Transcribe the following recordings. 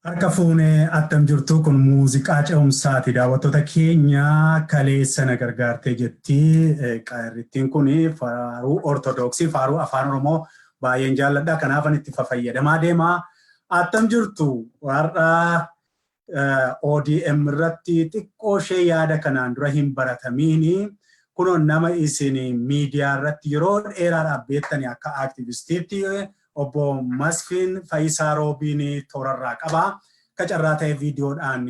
Harka fuunee attam jirtu kun muuziqaa ce'umsaati. Daawwattoota keenya kaleessa na gargaartee jetti. Qaarrittiin kun faaruu Ortodoksii, faaruu afaan Oromoo baay'een jaalladha. Kanaafan itti fayyadamaa deema. Attam jirtu har'a ODM irratti xiqqoo ishee yaada kanaan dura hin baratamiini. Kunoon nama isin miidiyaa irratti yeroo dheeraadhaaf beektanii akka aktivistiitti obbo Masfiin Faayisaa Roobiin toorarraa qaba. Kacarraa ta'ee viidiyoodhaan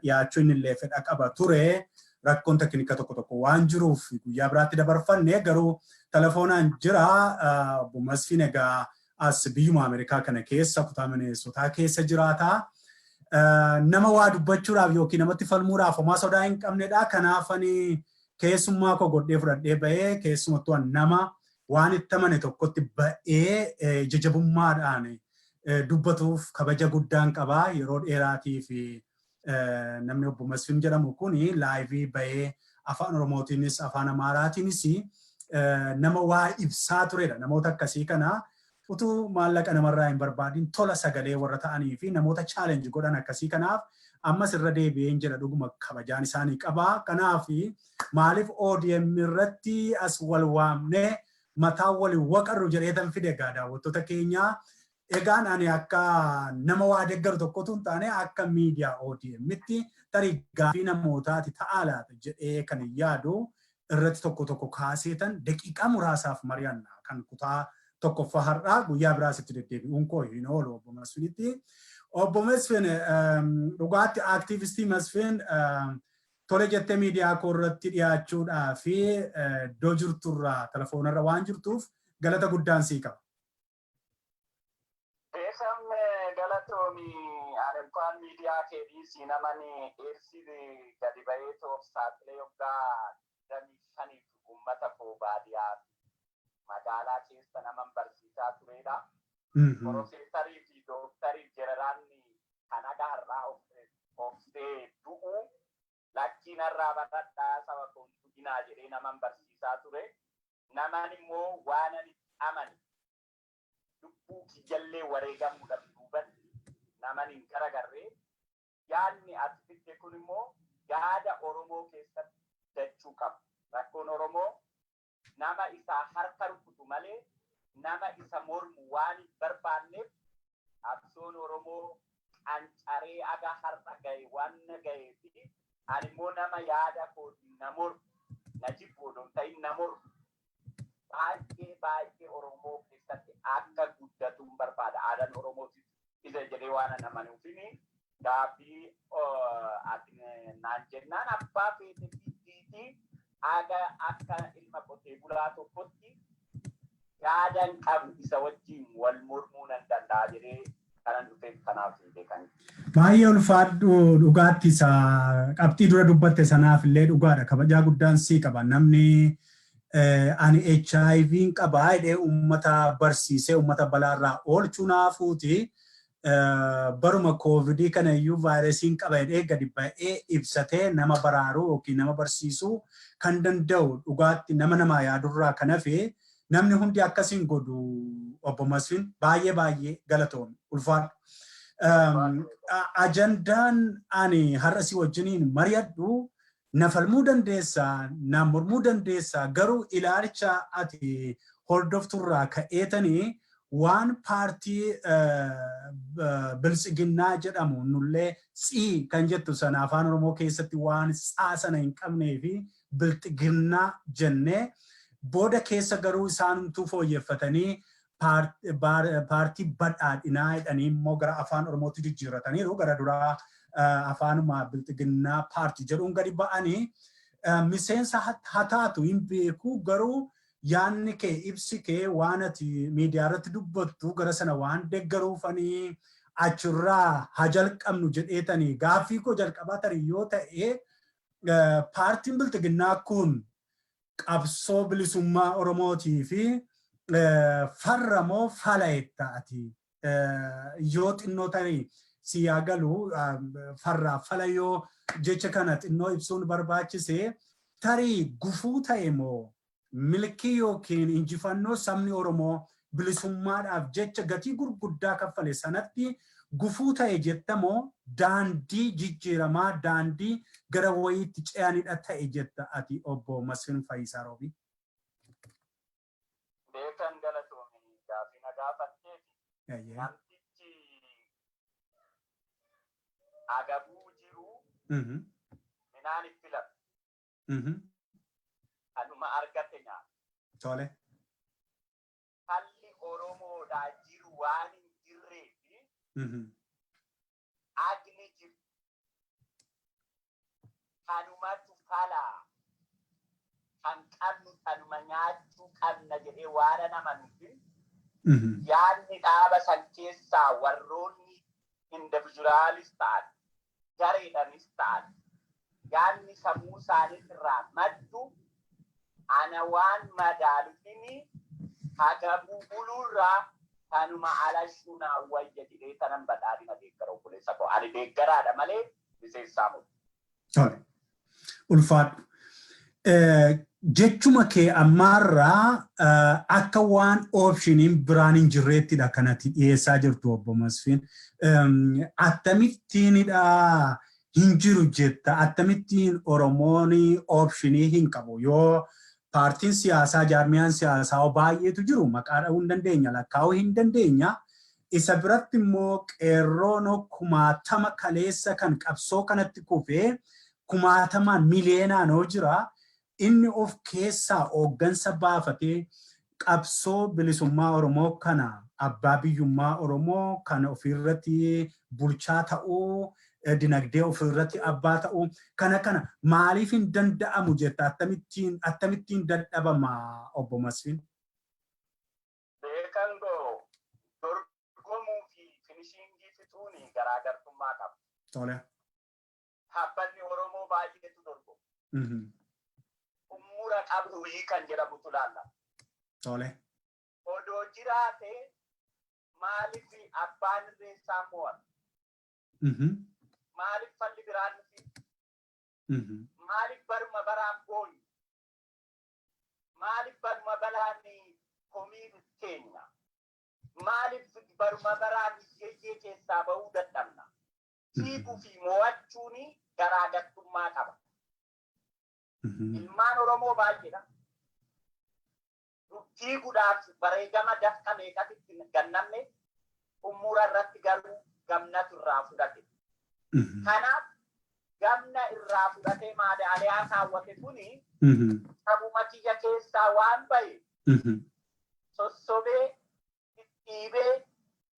dhiyaachuu inni illee fedha qaba ture. Rakkoon tekniika tokko tokko waan jiruuf guyyaa biraatti dabarfanne garuu telefoonaan jira. Obbo Masfiin egaa as biyyuma Ameerikaa kana keessa kutaa Mineesotaa keessa jiraata. Nama waa dubbachuudhaaf yookiin namatti falmuudhaaf homaa sodaa hin qabnedha. Kanaafani keessummaa koo godhee fudhadhee ba'ee keessumattuu nama waan itti amane tokkotti ba'ee jajabummaadhaan dubbatuuf kabaja guddaan qabaa. Yeroo dheeraatii fi namni obbo Masfiin jedhamu kun laayivii ba'ee afaan Oromootiinis afaan Amaaraatiinis nama waa ibsaa turedha. Namoota akkasii kana utuu maallaqa namarraa hin barbaadin tola sagalee warra ta'anii fi namoota chaalenji godhan akkasii kanaaf ammas irra deebi'een jedha dhuguma kabajaan isaanii qabaa. Kanaaf maaliif ODM irratti as wal waamnee mataa waliin waqarru jedheetan fide egaa daawwattoota keenya. Egaan ani akka nama waa deeggaru tokkotu hin taane akka miidiyaa ODM'tti tarii gaaffii namootaati ta'aa laata jedhee kan yaadu irratti tokko kaaseetan daqiiqaa muraasaaf mari'anna kan kutaa tokkoffaa har'aa guyyaa biraasitti deddeebi'uun koo hin oolu obbo Masfiinitti. Obbo Masfiin dhugaatti aktiivistii Masfiin tole jettee miidiyaa koo irratti dhiyaachuudhaa fi iddoo jirturraa telefoonarra waan jirtuuf galata guddaan sii qaba. Galatoomii anilkaan miidiyaa keetii siinamanii eersi gadi ba'ee toof saaxilee yoggaa damii shaniif uummata koo baadiyyaa magaalaa keessa naman barsiisaa turedha. Profeesarii fi dooktarii jeneraanni kan agarraa obsee du'u lakkiinarraa baradhaa saba koontuginaa jedhee naman barsiisaa ture. Naman immoo waan ani amani lubbuu kiyyaillee wareegamuudhaaf duuban naman hin garagarree yaadni ati fidde kun immoo yaada Oromoo keessatti dachuu qaba. Rakkoon Oromoo nama isaa harka rukutu malee nama isa mormu waan hin barbaanneef qabsoon Oromoo qancaree aga har'a gahe waan gahee fi ani immoo nama yaada kootiin na mormu na jibbu odoo ta'in na mormu baay'ee Oromoo keessatti akka guddatuun barbaada. Aadaan Oromootis isa jedhee waan amanuufini gaaffii ati naan jennaan abbaa feete biddiitii akka ilma qotee bulaa tokkotti yaadaan qabu isa wajjin wal mormuu nan danda'a jedhee kanan dhufeef kanaaf beekan. Baay'ee ulfaadhu dhugaatti isa qabxii dura dubbatte sanaaf illee dhugaadha. Kabajaa guddaan sii qaba. Namni ani HIV qabaa jedhee uummata barsiisee uummata balaarraa oolchuu naafuuti. Baruma COVID kana iyyuu vaayirasiin qaba jedhee gadi ba'ee ibsatee nama baraaruu yookiin nama barsiisuu kan danda'u dhugaatti nama yaadurraa kan hafe namni hundi akkasiin godhu obbo Masfiin baay'ee galatoomne ulfaadha. Ajandaan ani har'a si wajjiniin mari'adhu na falmuu dandeessaa, na mormuu dandeessaa garuu ilaalcha ati hordofturraa ka'eetanii waan paartii biltsiginnaa jedhamu nullee tsii kan jettu sana afaan Oromoo keessatti waan tsaasana hin qabnee fi biltsiginnaa jennee booda keessa garuu isaanumtuu fooyyeffatanii paartii badhaadhinaa jedhanii immoo gara afaan Oromootti jijjiirrataniiru gara duraa afaanuma biltsiginnaa paartii jedhuun gadi ba'anii miseensa hataatu hin beeku garuu yaanni kee ibsi kee waan ati miidiyaa irratti dubbattu gara sana waan deeggaruufanii achirraa haa jalqabnu jedheetanii gaaffii koo jalqabaatanii yoo ta'e paartiin biltsiginnaa kun qabsoo bilisummaa Oromootii fi farra moo fala ati yoo xinnoo tarii siyaa galu farra fala yoo jecha kana xinnoo ibsuun barbaachise tarii gufuu ta'e moo milkii yookiin injifannoo sabni Oromoo bilisummaadhaaf jecha gatii gurguddaa kaffale sanatti gufuu ta'e jettamoo daandii jijjiiramaa daandii gara wayiitti ce'anidha ta'e jetta ati obbo Masfin Fayyisaa Roobii? Beekan galatoomii gaafii na gaafatteefi namtichi agabuu jiru midhaan itti filatu kanuma argate nyaata. Tole. Halli Oromoodhaa jiru waan hin jirreefi agni jiru kanumatu falaa kan qabnu kanuma nyaachuu qabna jedhee waan namanuufi yaadni dhaaba san keessaa warroonni individuaalis ta'an gareedhanis ta'an yaadni sammuu isaanii irraa maddu ana waan madaalufini hagabuu buluurraa kanuma alashuunaa wayya jedhee tanan badhaadhina deeggara obboleessa koo ani deeggaraadha malee miseensaa mutu. Tole. Ulfaadhu. Jechuma kee ammaarraa akka waan opshiniin biraan hin jirreettidha kanatti dhiyeessaa jirtu obbo Masfin. Akkamittiinidha hin jiru jetta akkamittiin Oromoon opshinii hin qabu yoo paartiin siyaasaa jaarmiyaan siyaasaa baay'eetu jiru maqaa dha'uu hin dandeenya lakkaa'uu hin dandeenya. Isa biratti immoo qeerroon kumaatama kaleessa kan qabsoo kanatti kufee kumaatamaan miliyeenaan jira. Inni of keessaa hooggansa baafatee qabsoo bilisummaa Oromoo kana abbaa biyyummaa Oromoo kana ofirratti bulchaa ta'uu dinagdee ofirratti abbaa ta'uu kana maaliif hin danda'amu jetta akkamittiin dadhabama obbo Masfin? Beekan goo dorgomuu fi finishingii fixuuni garaagartummaa qaba. Tole. Dhaabbanni Oromoo baay'eetu dorgomu. Umura qabdu kan jedhamutu laalla. Tole. Odoo jiraate maaliif abbaan irreessaa mo'atu? Maaliif falli biraan nuti? Maaliif baruma baraan boonyu? Maaliif baruma baraan komii keenya? Maaliif baruma baraan jeyyee keessaa bahuu dadhabna? Fiiguu fi mo'achuun garaagartummaa qaba. Ilmaan Oromoo baay'eedha. Fiiguudhaaf bareegama dafqa meeqatti gannamne umura irratti garuu gamnatu irraa fudhate. Kanaaf gamna irraa fudhatee madaaliyaa kaawwate kuni sabuma kiyya keessaa waan bahe sossobee dhiibee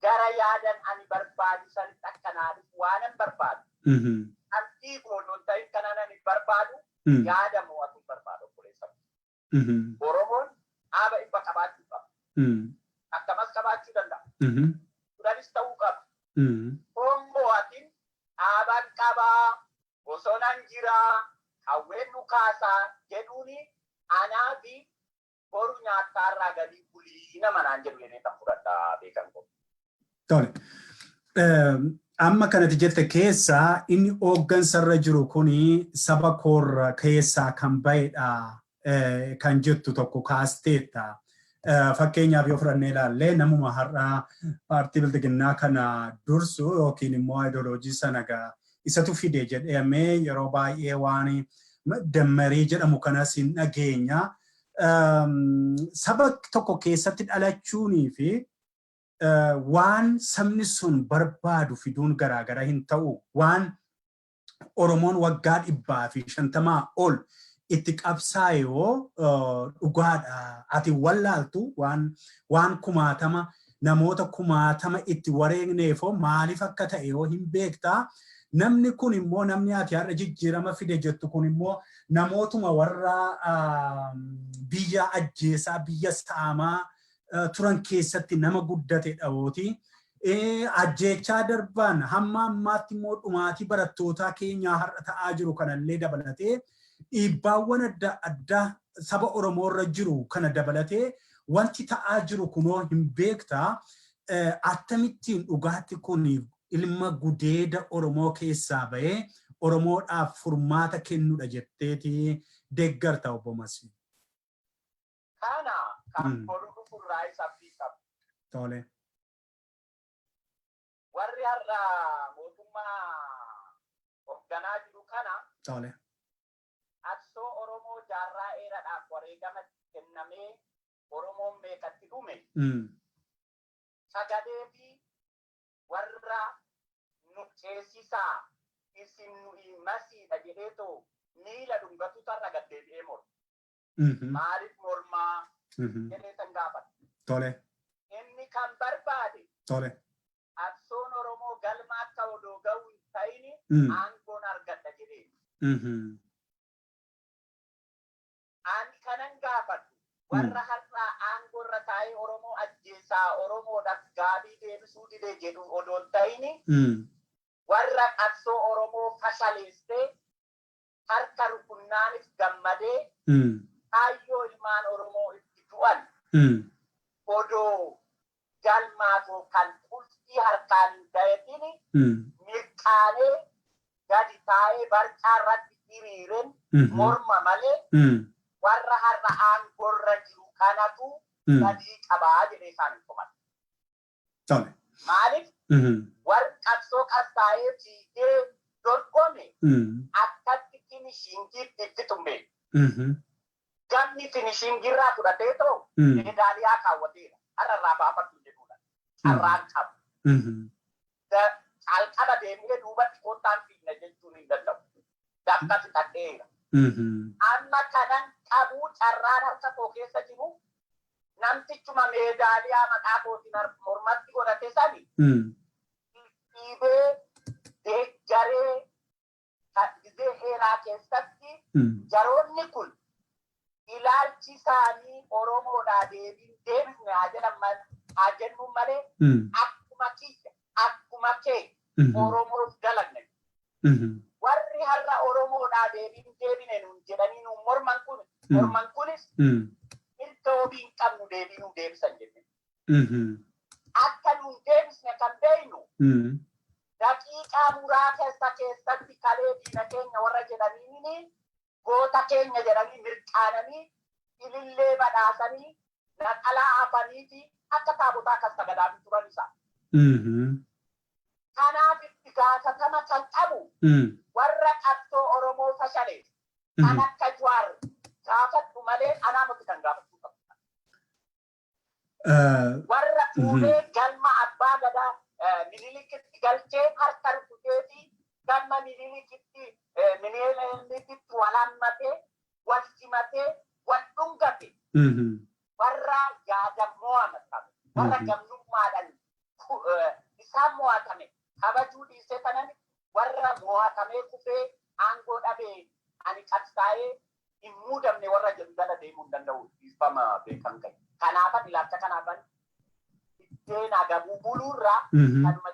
gara yaadan ani barbaadu sanitti akkanaadhuf waanan barbaadu. Antii goonoon ta'in kanan ani barbaadu yaada mo'atu barbaadu obboleessa. Oromoon dhaaba dhibba qabaachuu qaba. Akkamas qabaachuu danda'a. Kudhanis ta'uu qaba. Hoomoo'atiin dhaabaan qabaa, bosonaan jiraa, qawween dhukaasaa jedhuuni anaa fi boru nyaataarraa galii bulii nama naan jedhu jedhee kan fudhadhaa beekan kun. Tole. Amma kanatti jette keessaa inni hooggansarra jiru kuni saba koorra keessaa kan bahedha kan jettu tokko kaasteetta. Fakkeenyaaf yoo fudhannee ilaalle namuma har'aa paartii bildiginnaa kana dursu yookiin immoo ideoloojii sana isatu fide jedhamee yeroo baay'ee waan dammarii jedhamu kanas hin dhageenya. Saba tokko keessatti dhalachuunii fi waan sabni sun barbaadu fiduun garaagara hin ta'u waan Oromoon waggaa 150 ol itti qabsaa'e yoo dhugaadha ati wallaaltu waan kumaatama namoota kumaatama itti wareegneefoo maaliif akka ta'e yoo hin beektaa namni kun immoo namni ati har'a jijjiirama fide jettu kun immoo namootuma warra biyya ajjeesaa biyya saamaa turan keessatti nama guddate dhawooti. Ajjeechaa darban hamma ammaatti immoo dhumaatii barattootaa keenyaa har'a ta'aa jiru kanallee dabalatee dhiibbaawwan adda addaa saba Oromoo irra jiru kana dabalatee wanti ta'aa jiru kunoo hin beektaa akkamittiin dhugaatti kun ilma gudeeda Oromoo keessaa bahee Oromoodhaaf furmaata kennudha jetteeti deeggarta obbo Masfin. Kana kan boru dhufurraa isa fi qabu. Tole. warri har'a mootummaa hoogganaa jiru kana Tole. qabsoo Oromoo jaarraa dheeraadhaaf wareegama kennamee Oromoon meeqatti dhume sagalee fi warra nu ceesisaa isin nu masiidha jedheetoo miila dhungatu tarra gaddeebi'ee morma. Maaliif mormaa jedhee san gaafata. Tole. Inni kan barbaade Tole. qabsoon Oromoo galma akka odoo ga'u hin ta'ini aangoon argadha jedhee. Ani kanan gaafadhu warra har'aa aangoorra taa'ee Oromoo ajjeesaa Oromoodhaaf gaabii deebisuu didee jedhu odoo hin ta'ini warra qabsoo Oromoo fashaleessee harka rukunnaanis gammadee kaayyoo ilmaan Oromoo itti du'an odoo galmaatoo kan qulxii harkaan hin ta'etin mirqaanee gadi taa'ee barcaa irratti hiriiren morma malee warra har'a aangoorra jiru kanatu gadii qabaa jedhee isaan hin tuman. Maaliif warri qabsoo qabsaa'ee fiigee dorgome akkatti finishingiitti itti tumbe. Gamni finishingirraa fudhatee ta'u meedaaliyaa kaawwateera. Har'a irraa baafatu jedhudha. Carraan qabu. Calqaba deemee duubatti kottaan fiigna jechuun hin danda'u. Dafqa fixadheera. Amma kanan qabuu carraan harka koo keessa jiru namtichuma meedaaliyaa maqaa kootiin mormatti godhate sani dhiibee deeggaree gizee dheeraa keessatti jaroonni kun ilaalchi isaanii Oromoodhaa deebisne haa jennu malee akkuma kiyya akkuma kee Oromoof dalagne. Warri har'a Oromoodhaa deebine nuun jedhanii nuun morman kunis mirga obii hin qabnu deebii nuun deebisan jenne. Akka nuun deebisne kan beeynu daqiiqaa muraasa keessatti kalee diina keenya warra jedhanii goota keenya jedhanii mirqaananii ilillee badhaasanii naqalaa hafanii fi akka taabotaa kan sagadaafii turan isaa. Kanaaf itti gaafatama kan qabu warra qabsoo Oromoo fashaleef kan akka Jawaar gaafadhu malee anaa miti kan gaafachuu qabu. Warra fuudhee galma abbaa gadaa Minilikitti galchee harka rukutee fi galma Minilikitti wal hammatee wal simatee wal dhungate warra yaadammoo amantamu warra gamnummaadhaan isaan mo'atame kabajuu dhiisee kanan warra mo'atamee kufee aangoo dhabee ani qabsaa'ee hin muudamne warra jedhu jala deemuu hin danda'u dhiifama beekan qabu. Kanaafan ilaalcha kanaafan itteen agabuu buluurraa kanuma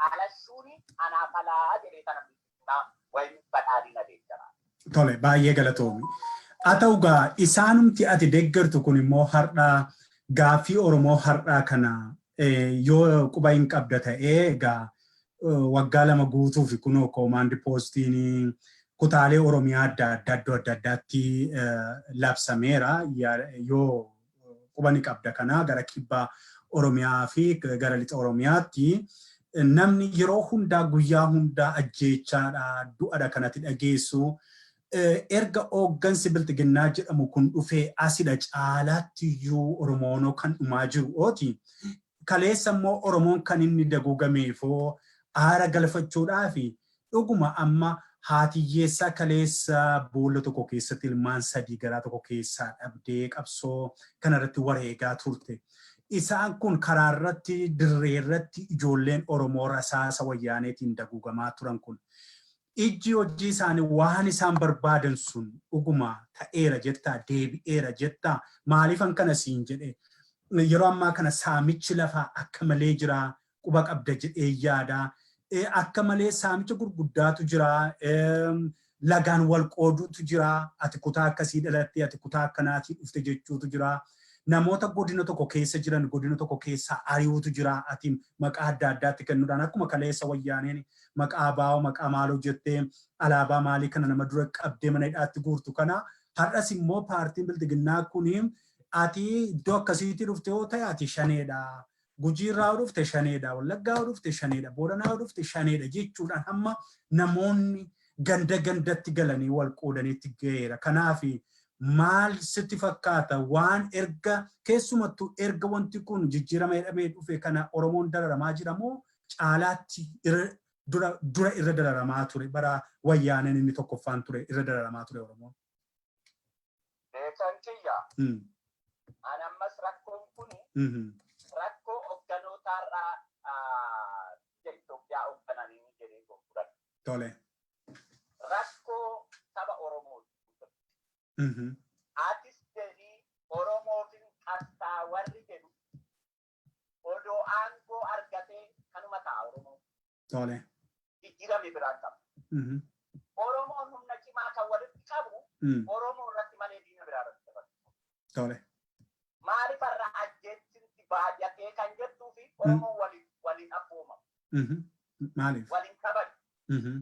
alashuuni anaaf alaa jedhee kana wayii badhaadhina deeggara. Tole baay'ee galatoomi. Haa ta'u gaa isaanumti ati deeggartu kun immoo har'a gaaffii Oromoo har'aa kana yoo quba hin qabda ta'ee egaa waggaa 2 guutuuf kunoo koomaandi poostiin kutaalee Oromiyaa adda addaatti labsameera. Yoo quba ni qabda kana gara kibba Oromiyaa fi gara lixa Oromiyaatti namni yeroo hundaa guyyaa hundaa ajjeechaadha du'adha kanatti dhageessu. Erga hooggansi bilxiginnaa jedhamu kun dhufee asidha caalaatti iyyuu Oromoonoo kan dhumaa jiru ooti. Kaleessa immoo Oromoon kan inni daguugameefoo aara galfachuudhaa fi dhuguma amma haatiyyeessaa kaleessa boolla tokko keessatti ilmaan 3 garaa tokko keessaa dhabdee qabsoo kanarratti wareegaa turte. Isaan kun karaa irratti dirree irratti ijoolleen Oromoo rasaasa wayyaaneetiin daguugamaa turan kun ijji hojii isaanii waan isaan barbaadan sun dhuguma ta'eera jettaa deebi'eera jettaa maaliifan kana siin jedhe yeroo ammaa kana saamichi lafaa akka malee jira quba qabda jedhee yaada akka malee saamicha gurguddaatu jira lagaan wal qooduutu jira ati kutaa akkasii dhalattee ati kutaa akkanaatii dhufte jechuutu jira. Namoota godina tokko keessa jiran godina tokko keessa ari'uutu jira ati maqaa adda addaatti kennuudhaan akkuma kaleessa wayyaaneen maqaa baa'oo maqaa maaloo jettee alaabaa maalii kana nama dura qabdee mana hidhaatti guurtu kana har'as immoo paartiin bilxiginnaa kun ati iddoo akkasiitti dhufte yoo ta'e ati shaneedha Gujiirraa dhufte shaneedha, Wallaggaa dhufte shaneedha, Booranaa dhufte shaneedha jechuudhaan hamma namoonni ganda gandatti galanii wal qoodaniitti ga'eera. Kanaaf maal sitti fakkaata waan erga keessumattuu erga wanti kun jijjiirama jedhamee dhufe kana Oromoon dararamaa jira moo caalaatti dura irra dararamaa ture bara wayyaaneen inni tokkoffaan ture irra dararamaa ture Oromoon? Beekantiyyaa. Ani ammas rakkoon kuni rakkoo hoogganotaarraa Itoophiyaa hooggananii jedhee gurguran. Tole. Rakkoo saba Oromooti. Atis jedhii Oromootiin qabsaa warri jedhu odoo aangoo argatee kanuma ta'a Oromoo. Tole. Jijjiirame biraan qaba. Oromoon humna cimaa kan walitti qabu Oromoo irratti malee diina biraa irratti qabatu. Tole. Maaliif irraa ajjeesinti baay'atee kan jettuu fi Oromoo waliin abbooma. Maaliif? Waliin kabaju.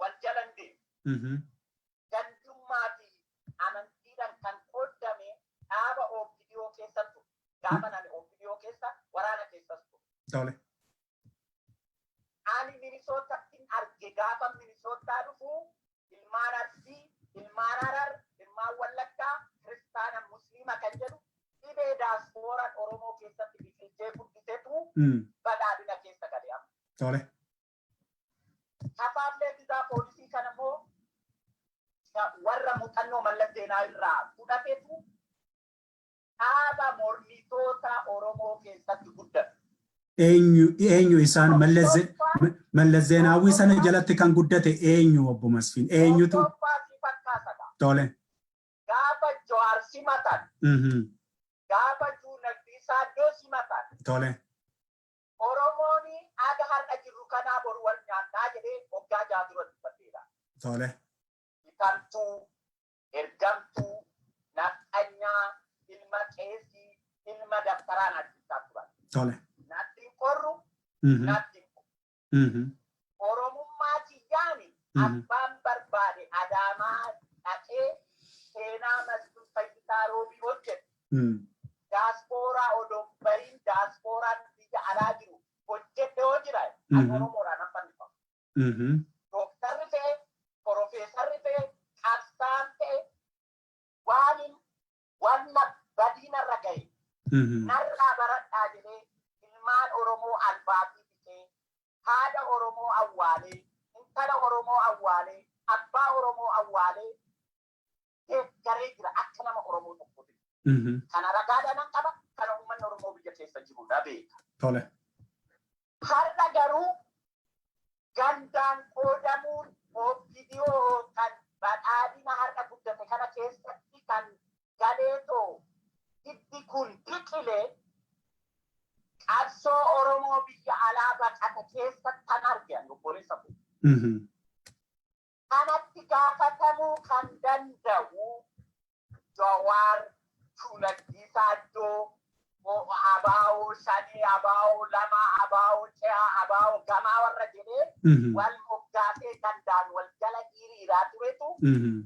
Wal jalan deemu. Gandummaa fi amantiidhaan kan qooddame dhaaba OPDO keessattu gaafa nani OPDO keessa waraana keessattu. Tole. Ani Minisootatti arge gaafa Minisootaa dhufu ilmaan Arsii, ilmaan Harar, ilmaan Wallaggaa, Kiristaana, Musliima kan jedhu dhibee daaspooraan Oromoo keessatti biqilchee guddisetu badhaadhina keessa gale amma. Tole. Kafaaflee bitaa poolisii kana immoo warra muuxannoo Mallas Zeenaawii irraa fudhatetu dhaaba mormitoota Oromoo keessatti guddate. Eenyu isaan Mallas Zeenaawii sana jalatti kan guddate eenyu obbo Masfiin? Eenyutu? Tole. Gaafa Jawaar simatan. Gaafa Juunagdiisaa Iddoo simatan. Tole. Oromoon aga har'a jirru kanaa boru wal nyaannaa jedhee waggaa jaha dura dubbateedha. Tole. Bitamtuu, ergamtuu, naqanyaa, ilma qeesii, ilma daftaraan argisaa turan. Tole. Natti qorru, natti Oromummaa kiyyaani abbaan barbaade Adaamaa dhaqee seenaa Masfin Fayyisaa Roobii hojjete. Daaspooraa odoo bariin daasporaan biyya alaa jiru hojjete yoo jira kan Oromoodhaan affannifamu. Dooktarri ta'e, Profeesarri ta'e, qabsaan ta'e waan badiinarra gahe narraa baradhaa jedhee ilmaan Oromoo albaatii fixee haadha Oromoo awwaalee, intala Oromoo awwaalee, abbaa Oromoo awwaalee deeggaree jira akka nama Oromoo tokkooti. Kana ragaadhaan qaba, kana uummanni Oromoo biyya keessa jirudha beeka. Tole. Har'a garuu gandaan qoodamuun OPDO kan badhaadhina har'a guddate kana keessatti kan galeetoo itti kun biqilee qabsoo Oromoo biyya alaa baqata keessatti kan argan obboleessa kun. Kanatti gaafatamuu kan danda'u Jawaar, Juunagdiisaa Iddoo, Abaa'oo Shanii, Abaa'oo Lama, Abaa'oo Ce'aa, Abaa'oo Gamaa warra jedhee wal moggaasee danda'an wal jala hiriiraa turetu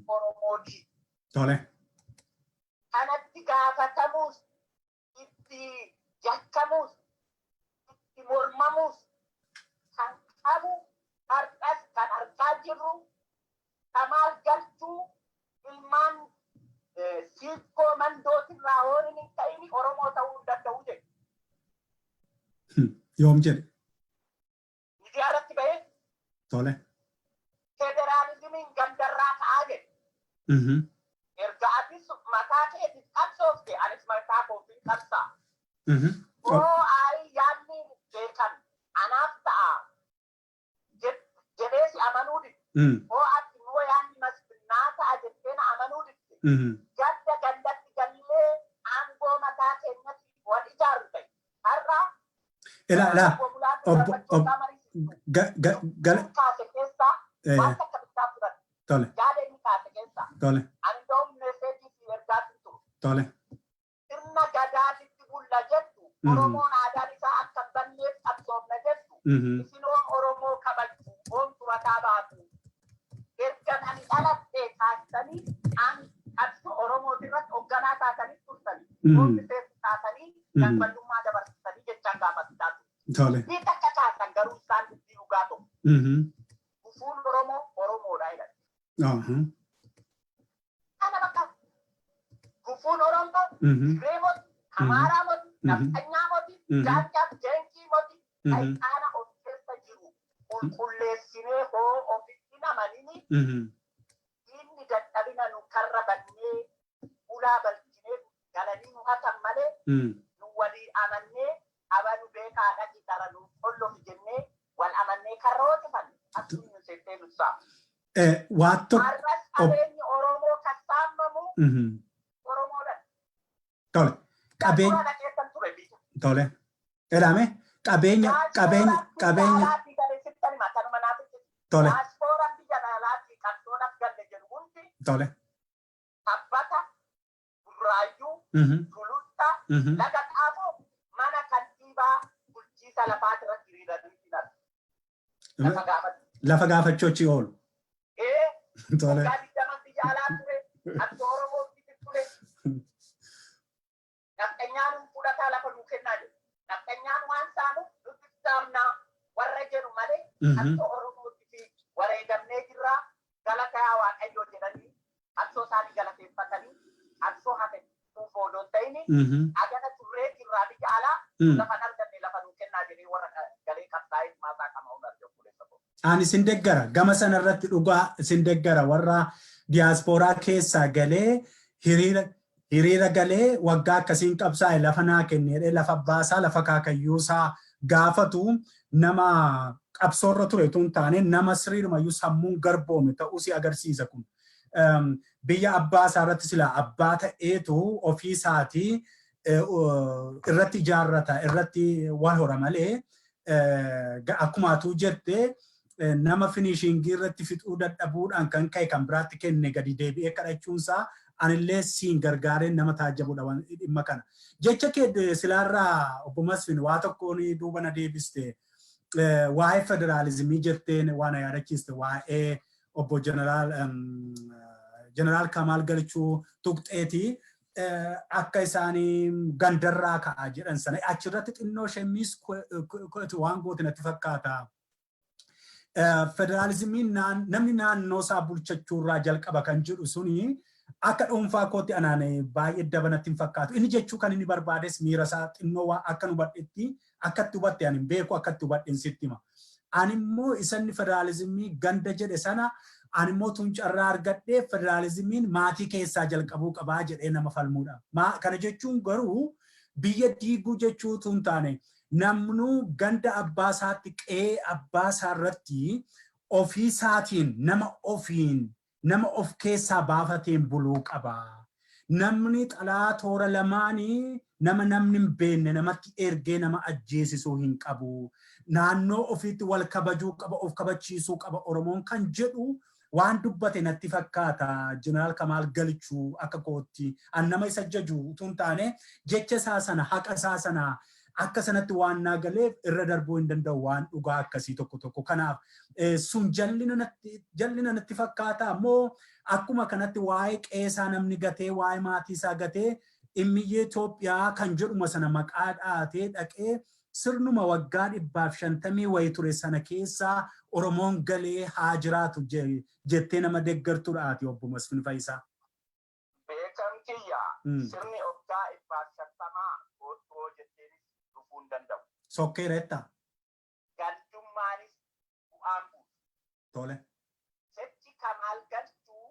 Oromooti. Tole. Kanatti gaafatamuus, itti yakkamuus, itti mormamuus kan qabu har'as kan argaa jirru kamaal galchuu ilmaan siikoo mandootirraa hooriin hin ta'in Oromoo ta'uu hin danda'u jedhe. Yoom jedhe? Miidiyaa irratti bahee. Tole. Federaalizimiin gandarraa ka'aa jedhe. Erga atis mataa keetis qabsoofte anis mataa kootiin qabsaa. Yaadni beekan anaaf ta'a jedhee si amanuu didde. Ati immoo yaadni masfinnaa ta'a jettee na amanuu didde. Gandatti gallee aangoo mataa keenyatti wal ijaaru ta'e. Har'a kaase keessaa waan akka bittaa fudhate. Yaada inni kaase keessaa. Ani ta'uun meeseejii fi ergaatiin turu. Sirna gadaatitti bulla jettu Oromoon aadaan isaa akka banneef qabsoofna jettu. Isin Oromoo kabajtu oomtu mataa baatu. Erga ani dhalattee taasisanii qabsoo Oromootirratti hoogganaa taatanii turtanii. Oomti seetu taatanii gammadummaa dabarsitanii jechaan gaafa Tole. Ni takka kaasan garuu isaan dubbii dhugaa tokko. Gufuun Oromoodha jedhan. Kana bakka gufuun Oromoo Tigree moti, Amaaraa moti, Nafxanyaa moti, Jaanjaaf, Jeenkii moti, Sayxaana of keessa jiru qulqulleessinee hoo ofitti namanini inni dadhabina nu karra bannee ulaa balchinee galanii nu hatan malee nu walii amannee abanu beekaadha qixara nu qollofi jennee wal amannee karra hootifan akkuma nu seettee nussaa. Waatto. Arras qabeenyi Oromoo kassaamamu Oromoodhaan. Tole. Qabeenya. Tole. Edame. Qabeenya. Tole. Tole. Abbata, Burraayyuu, Tulutta, Laga Xaafoo, mana kantiibaa bulchiisa lafaa irratti hiriiranii lafa gaafachuuchi oolu. Tole. Nafxanyaan fudhataa lafa nuu kennaa jiru. Nafxanyaan waan saanu dubbisaamnaa warra jedhu malee akka Oromootti fi wareegamnee jirraa galataa Waaqayyoo jedhanii absoo isaanii galateeffatanii absoo hafe fuufoodoo ta'ini agana turree jirraa biyya alaa lafa arganne lafa nuu kennaa jedhee warra galee qabsaa'ee maasaa qama hundaa jiru. Ani sin deggara gama sanarratti dhugaa sin deggara warra diaasporaa keessaa galee hiriira galee waggaa akkasiin qabsaa'e lafa naa kennee lafa baasaa lafa kaakayyuusaa gaafatu nama qabsoorra ture tun taane nama siriirumayyuu sammuun garboome ta'uu si agarsiisa kun. Biyya abbaa isaa irratti sila abbaa ta'eetu ofii isaatii irratti ijaarrata irratti wal hora malee akkuma atuu jettee nama finishingii irratti fixuu dadhabuudhaan kan ka'e kan biraatti kenne gadi deebi'ee kadhachuunsaa anillee siin gargaareen nama taajjabuudha waan dhimma kana. Jecha kee silaarraa obbo Masfin waa tokkoon duuba na deebiste waa'ee federaalizimii jetteen waan yaadachiiste waa'ee obbo Jeneraal Kamaal Galchuu tuqxeetii akka isaanii gandarraa ka'aa jedhan sana achirratti xinnoo shemmiis waan goote natti fakkaata. Federaalizimiin namni naannoo isaa bulchachuurraa jalqaba kan jedhu suni akka dhuunfaa kootti anaan baay'ee dabanatti hin fakkaatu. Inni jechuu kan inni barbaades miira isaa xinnoo akka nu hubadhetti akkatti hubatte ani beeku akkatti hubadhen sitti hima. Ani immoo isanni federaalizimii ganda jedhe sana ani immoo tuncarraa argadhee federaalizimiin maatii keessaa jalqabuu qabaa jedhee nama falmuudha. Kana jechuun garuu biyya diiguu jechuu tun taane namnuu ganda abbaa isaatti qe'ee abbaa isaa irratti ofii isaatiin nama of keessaa baafateen buluu qaba. Namni xalaa toora lamaanii namni hin beekne namatti ergee nama ajjeesisuu hin qabu. Naannoo ofiitti wal kabajuu qaba, of kabachiisuu qaba Oromoon kan jedhu waan dubbate natti fakkaata. Jeneraal Kamaal Galchuu akka kootti an nama isa jaju tun taane jecha isaa sana haqa isaa sana akka sanatti waan naagaleef irra darbuu hin danda'u waan dhugaa akkasii tokko. Kanaaf sun jallina natti fakkaata ammoo akkuma kanatti waa'ee qeesaa namni gatee waa'ee maatii isaa gatee immiyyee Itoophiyaa kan jedhuma sana maqaa dhaatee dhaqee sirnuma waggaa 150 wayii ture sana keessaa Oromoon galee haa jiraatu jettee nama deeggartuudhaati obbo Masfin Fayisaa. Beekamtiyyaa sirni waggaa 150 gootuu jettee dhufuu hin danda'u. Sokkeeretta. Galchummaanis bu'aan buusu. Tole. Sechi Kamaal Galchuu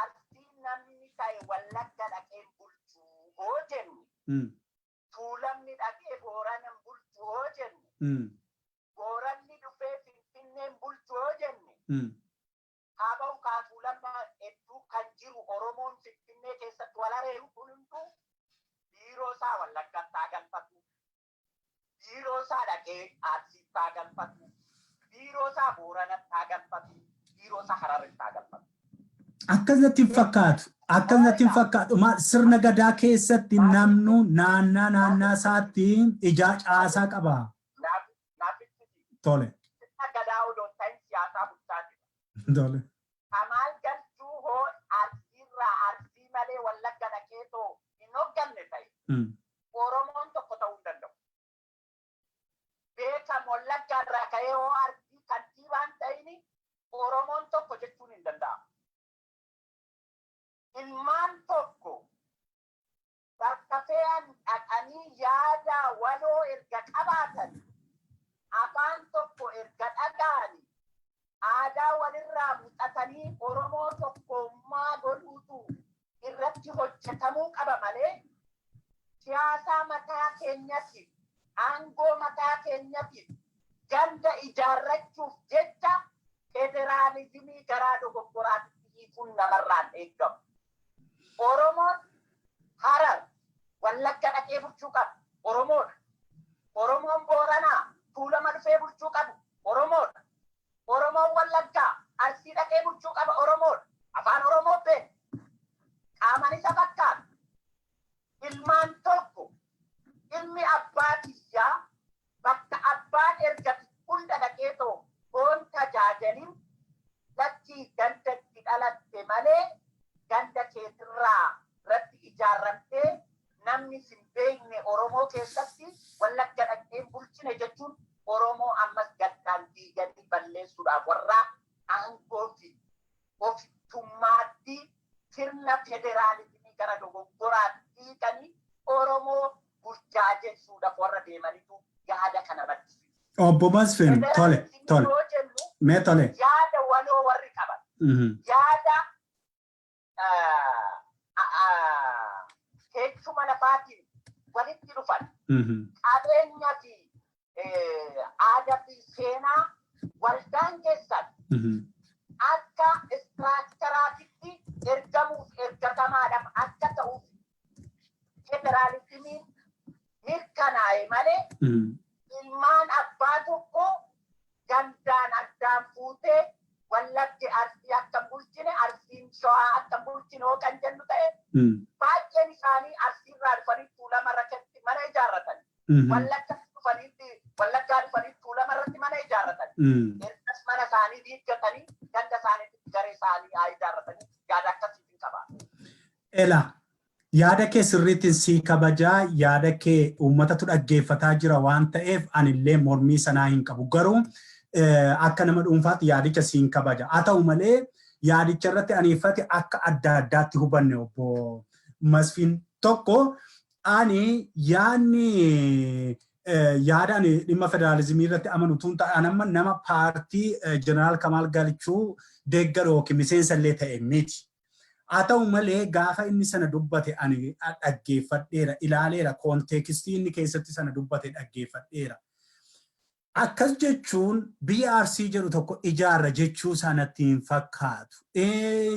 artiin namni ta'e Wallagga dhaqeen bulchuu hoo jennu. Tuulamni dhaqee Booranan bulchuu hoo jennu. Booranni dhufee Finfinneen bulchuu hoo jenne. Haa ba'u kaa tuulamna hedduu kan jiru Oromoon Finfinnee keessatti wal areeru kun hunduu biiroo isaa Wallaggaatti haa galfatu. Biiroo isaa dhaqee Arsiitti haa galfatu. Biiroo isaa Booranatti haa galfatu. Biiroo isaa Hararitti haa galfatu. Akkasatti hin fakkaatu. Akkasatti hin fakkaatu. Sirna gadaa keessatti namnu naannaa isaatti ijaa caasaa qaba. Tole. Sirna gadaa odoo ta'in siyaasaa bulchaa jira. Tole. Kamaal Galchuu hoo Arsiirraa Arsii malee Wallagga dhaqeetoo hin hogganne ta'e Oromoon tokko ta'uu hin danda'u. Kanaafii Oromoo tokkummaa godhuutu irratti hojjetamuu qaba malee siyaasaa mataa keenyatti aangoo mataa keenyatti ganda ijaarrachuuf jecha federaalizimii garaa dogoggoraatti hiikuun namarraan eeggamu. Oromoon Harar Wallagga dhaqee bulchuu qabu Oromoodha. Oromoon Booranaa Tuulama dhufee bulchuu qabu Oromoodha. Oromoon Wallaggaa Arsii dhaqee bulchuu qaba Oromoodha. Afaan Oromoo beeku. Qaaman isa fakkaata. Ilmaan tokko ilmi abbaa kiyyaa bakka abbaan ergatu hunda dhaqee too foon tajaajilin lakkii gandatti dhalatte malee ganda keetirraa irratti ijaarramtee namni sin beekne Oromoo keessatti Wallagga dhaqee bulchine jechuun Oromoo ammas gaddaan diiganii balleessuudhaaf warraa aangoo fi ofittummaatti sirna federaalizimii gara dogoggoraatti hiikanii Oromoo burjaajessuudhaaf warra deemanitu yaada kana barsiisa. Obbo Masfin, tole. Mee tole. Yaada waloo warri qaban. Yaada heechuma lafaatiin walitti dhufan. Qabeenya fi aadaa fi seenaa waldaan keessan akka istiraakcharaatitti ergamuuf ergatamaadhaaf akka ta'uuf federaalizimiin mirkanaa'e malee ilmaan abbaa tokko gandaan addaan fuutee Wallaggi Arsii akka bulchine Arsiin Shawaa akka bulchine hoo kan jennu ta'e baay'een isaanii Arsiirraa dhufanii Tuulama irratti mana ijaarratan. Wallaggaa dhufanii Tuulama irratti mana ijaarratan. Ergas mana isaanii diiggatanii ganda isaaniitti garee isaanii haa ijaarratanii yaada akkasiitiin qaba. Ela. Yaada kee sirriitiin sii kabajaa yaada kee uummatatu dhaggeeffataa jira waan ta'eef anillee mormii sanaa hin qabu. Garuu akka nama dhuunfaatti yaadicha siin kabaja. Haa ta'u malee yaadicha irratti aniifate akka adda addaatti hubanne obbo Masfiin tokko ani yaadaan dhimma federaalizimii irratti amanu tun ta'an nama paartii Jeneraal Kamaal Galchuu deeggaroo yookiin miseensa illee ta'e miti. Haa ta'u malee gaafa inni sana dubbate ani dhaggeeffadheera ilaaleera koonteekstii inni keessatti sana dubbate dhaggeeffadheera. Akkas jechuun biyya Arsii jedhu tokko ijaarra jechuu sanatti hin fakkaatu.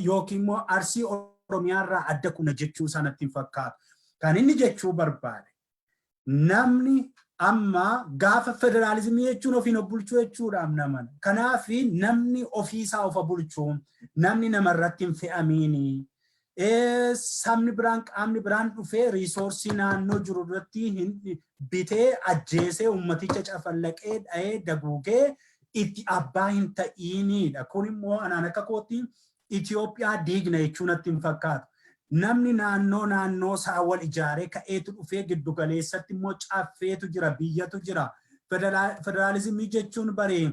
Yookiin immoo Arsii Oromiyaarraa adda kuna jechuu sanatti hin fakkaatu. Kan inni jechuu barbaade namni amma gaafa federaalizimii jechuun ofiin of bulchuu jechuudhaaf naman. Kanaaf namni ofiisaa of bulchuu namni namarratti hin fe'amiini. Sabni biraan qaamni biraan dhufee riisoorsii naannoo jiru irratti bitee ajjeesee ummaticha cafallaqee dha'ee daguugee itti abbaa hin ta'iinidha. Kun immoo anaan akka kootti Itoophiyaa diigna jechuun natti hin fakkaatu. Namni naannoo isaa wal ijaaree ka'eetu dhufee giddu galeessatti immoo caffeetu jira biyyatu jira. Federaalizimii jechuun baree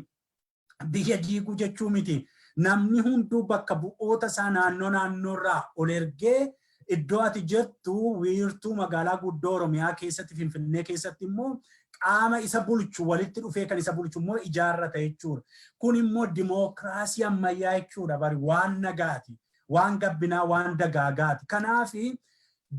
biyya diiguu jechuu miti. Namni hunduu bakka bu'oota isaa naannoorraa ol ergee iddoo ati jirtu wiirtuu magaalaa guddoo Oromiyaa keessatti Finfinnee keessatti immoo qaama isa bulchu walitti dhufee kan isa bulchu immoo ijaarrata jechuudha. Kun immoo dimookiraasii ammayyaa jechuudha bari waan nagaati. Waan gabbinaa waan dagaagaati. Kanaaf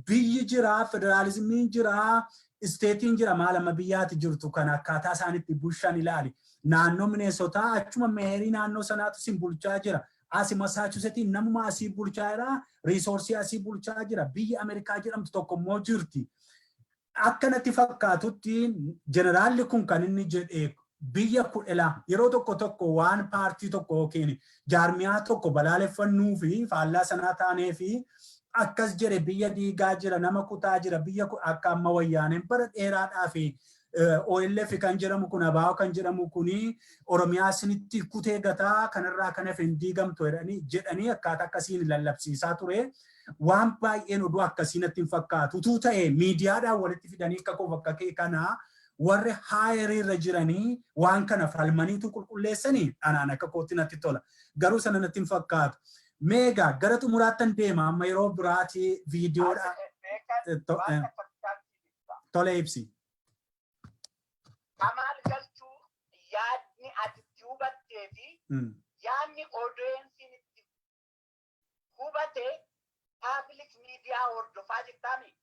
biyyi jira federaalizimiin jira isteetiin jira maal amma biyyaati jirtu kan akkaataa isaanitti bulchan ilaali. Naannoo Minnesotaa achuma meerii naannoo sanaatu sin bulchaa jira. Asi Massachusetts namuma asii bulchaa jira. Riisoorsii asii bulchaa jira. Biyyi Ameerikaa jedhamtu tokko immoo jirti. Akkanatti fakkaatutti jeneraalli kun kan inni jedhee biyya kudhela yeroo tokko waan paartii tokko yookiin jaarmiyaa tokko balaaleffannuu fi faallaa sanaa taanee fi akkas jedhe biyya diigaa jira nama kutaa jira biyya akka amma wayyaaneen bara dheeraadhaa fi OLF kan jedhamu kun ABO kan jedhamu kuni Oromiyaa sinitti kutee gataa kanarraa kan hafe hin diigamtu jedhanii akkaataa akkasiin lallabsiisaa ture. Waan baay'een oduu akkasiinatti hin fakkaatu. Utuu ta'e miidiyaadhaan walitti fidanii akka koo bakka kee kanaa warri haayirirra jiranii waan kana falmaniitu qulqulleessanii anaan akka kootti natti tola. Garuu sana natti hin fakkaatu. Meegaa gara xumuraattan deema amma yeroo biraati viidiyoodha. Tole ibsi. Kamaal Galchuu yaadni ati hubattee fi yaadni odeessin itti miidiyaa hordofaa jirtaami.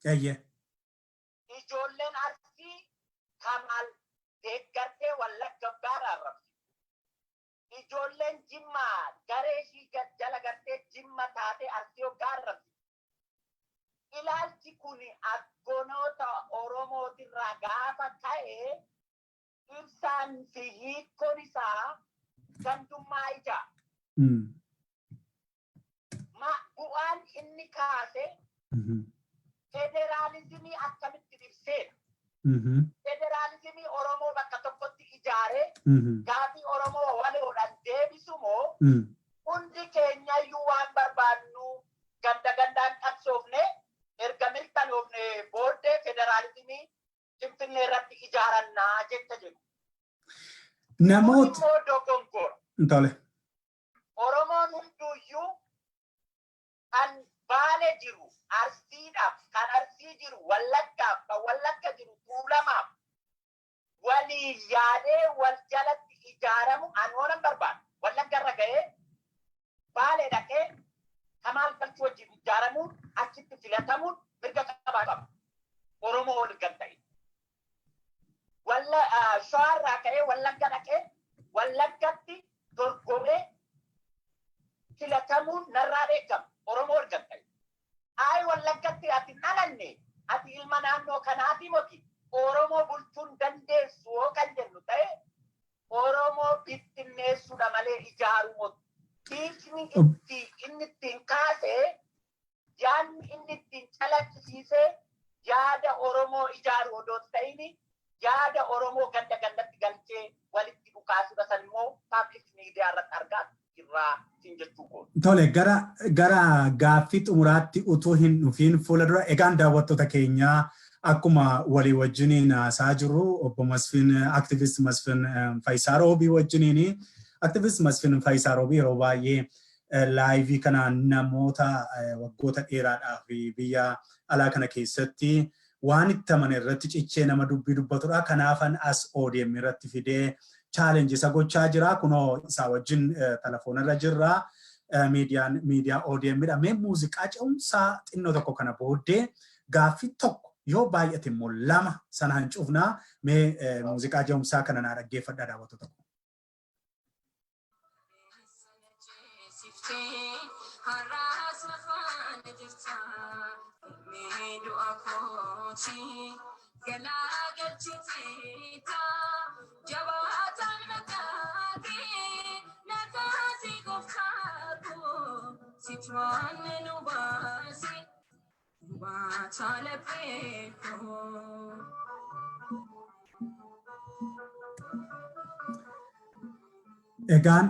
Ijoolleen Arsii Kamal deeggartee Wallagga Bahaa arrabsi. Ijoolleen Jimmaa garee ishii jala gartee Jimma taatee Arsii hoggaa arrabsi. Ilaalchi kun aggonoota Oromootirraa gaafa ka'e ibsaan fi hiikkoon isaa gandummaa ijaa. Bu'aan inni kaase federaalizimii akkamitti ibseera. Federalizimii Oromoo bakka tokkotti ijaare gaafii Oromoo waloodhaan deebisu moo hundi keenya iyyuu waan barbaannu gandaan qabsoofne erga mirkanoofne booddee federalizimii Finfinnee irratti ijaarannaa jetta jedhu. Namoota dogongora. Oromoon hunduuyyuu kan Baalee jiru Arsiidhaaf kan Arsii jiru Wallaggaaf kan Wallagga jiru Tuulamaaf walii yaadee wal jalatti ijaaramu anoonan barbaadu. Wallagga irra ga'ee Baalee dhaqee Kamaal Galchuu wajjin ijaaramuun achitti filatamuun mirga qabaa qaba. Oromoo wal ganta'e. Shawaa irraa ka'ee Wallagga dhaqee Wallaggatti dorgomee filatamuun narraa eegama. Oromoo wal ganta'e. Ai Wallaggatti ati dhalanne ati ilma naannoo kanaati moti Oromoo bulchuun dandeessu yoo kan jennu ta'e Oromoo bittinneessuudha malee ijaaruu moti. Hiikni inni ittiin kaasee yaadni inni ittiin calaqqisiisee yaada Oromoo ijaaruu odoo ta'ini yaada Oromoo gandatti galchee walitti dhukaasuudha san immoo paablik miidiyaa irratti argaa irraa siin jechuu kooti. Tole gara gaaffii xumuraatti utuu hin dhufiin fuuldura egaan daawwattoota keenyaa akkuma walii wajjiniin haasaa jirru obbo Masfin aktivist Masfin Faayisaa Roobii wajjiniin aktivist Masfin Faayisaa Roobii yeroo baay'ee laayivii kana namoota waggoota dheeraadhaaf biyya alaa kana keessatti waan itti amane irratti cichee nama dubbii dubbatudha. Kanaafan as ODM irratti fidee challenge isa gochaa jira. Kunoo isaa wajjin telefoonarra jirra. Miidiyaa ODM dha. Mee muuziqaa ce'umsaa xinnoo tokko kana booddee gaaffii tokko yoo baay'ate immoo lama sana hin cufnaa. Mee muuziqaa ce'umsaa kana naa dhaggeeffadhaa daawwattoota tokko. Egaan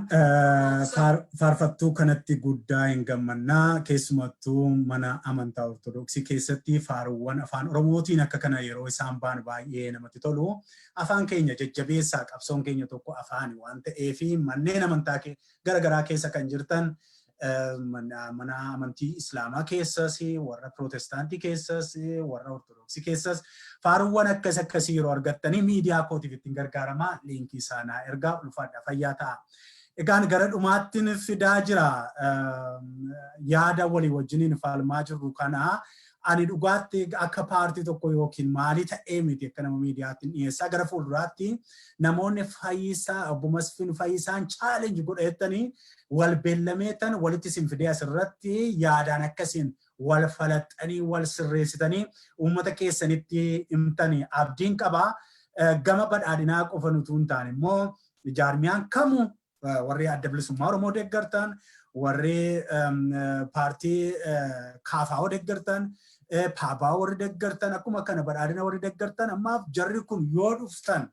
faarfattuu kanatti guddaa hin gammannaa keessumattuu mana amantaa Ortodoksii keessatti faaruuwwan afaan Oromootiin akka kana yeroo isaan baan baay'ee namatti tolu. Afaan keenya jajjabeessaa qabsoon keenya tokko afaan waan ta'eef manneen amantaa garagaraa keessa kan jirtan mana amantii Islaamaa keessas warra Pirootestaantii keessas warra Ortodoksii keessas faaruuwwan akkasii yeroo argattanii miidiyaa kootiif ittiin gargaaramaa liinkii isaanaa ergaa ulfaadha fayyaa ta'a. Egaan gara dhumaattiin fidaa jira yaada walii wajjiniin falmaa jirru kana ani dhugaatti akka paartii tokko yookiin maalii ta'ee miti akka nama miidiyaatti dhiyeessaa gara fuulduraatti namoonni Faayisaa obbo Masfin Faayisaan challenge godhatanii wal beellameetan walitti isin fidee asirratti yaadaan akkasiin wal falaxanii wal sirreessitanii uummata keessanitti himtanii abdiin qabaa gama badhaadhinaa qofa nutuu hin taane immoo jaarmiyaan kamuu warri adda bilisummaa Oromoo deeggartan warri paartii kaafaa deeggartan paabaa warri deeggartan akkuma kana badhaadhina warri deeggartan ammaaf jarri kun yoo dhuftan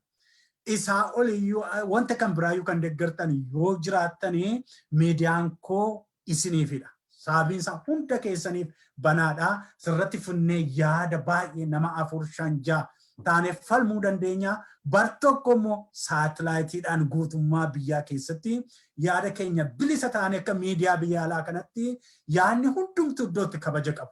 isaa oliyyuu wanta kan biraayyuu kan deeggartan yoo jiraattanii miidiyaan koo isiniifidha. Sababiinsaa hunda keessaniif banaadha. Sirratti funnee yaada baay'ee nama 4-5 taanee falmuu dandeenya. Bar tokko immoo saatalaayitiidhaan guutummaa biyyaa keessatti yaada keenya bilisa taanee akka miidiyaa biyya alaa kanatti yaadni hundumtu iddootti kabaja qabu.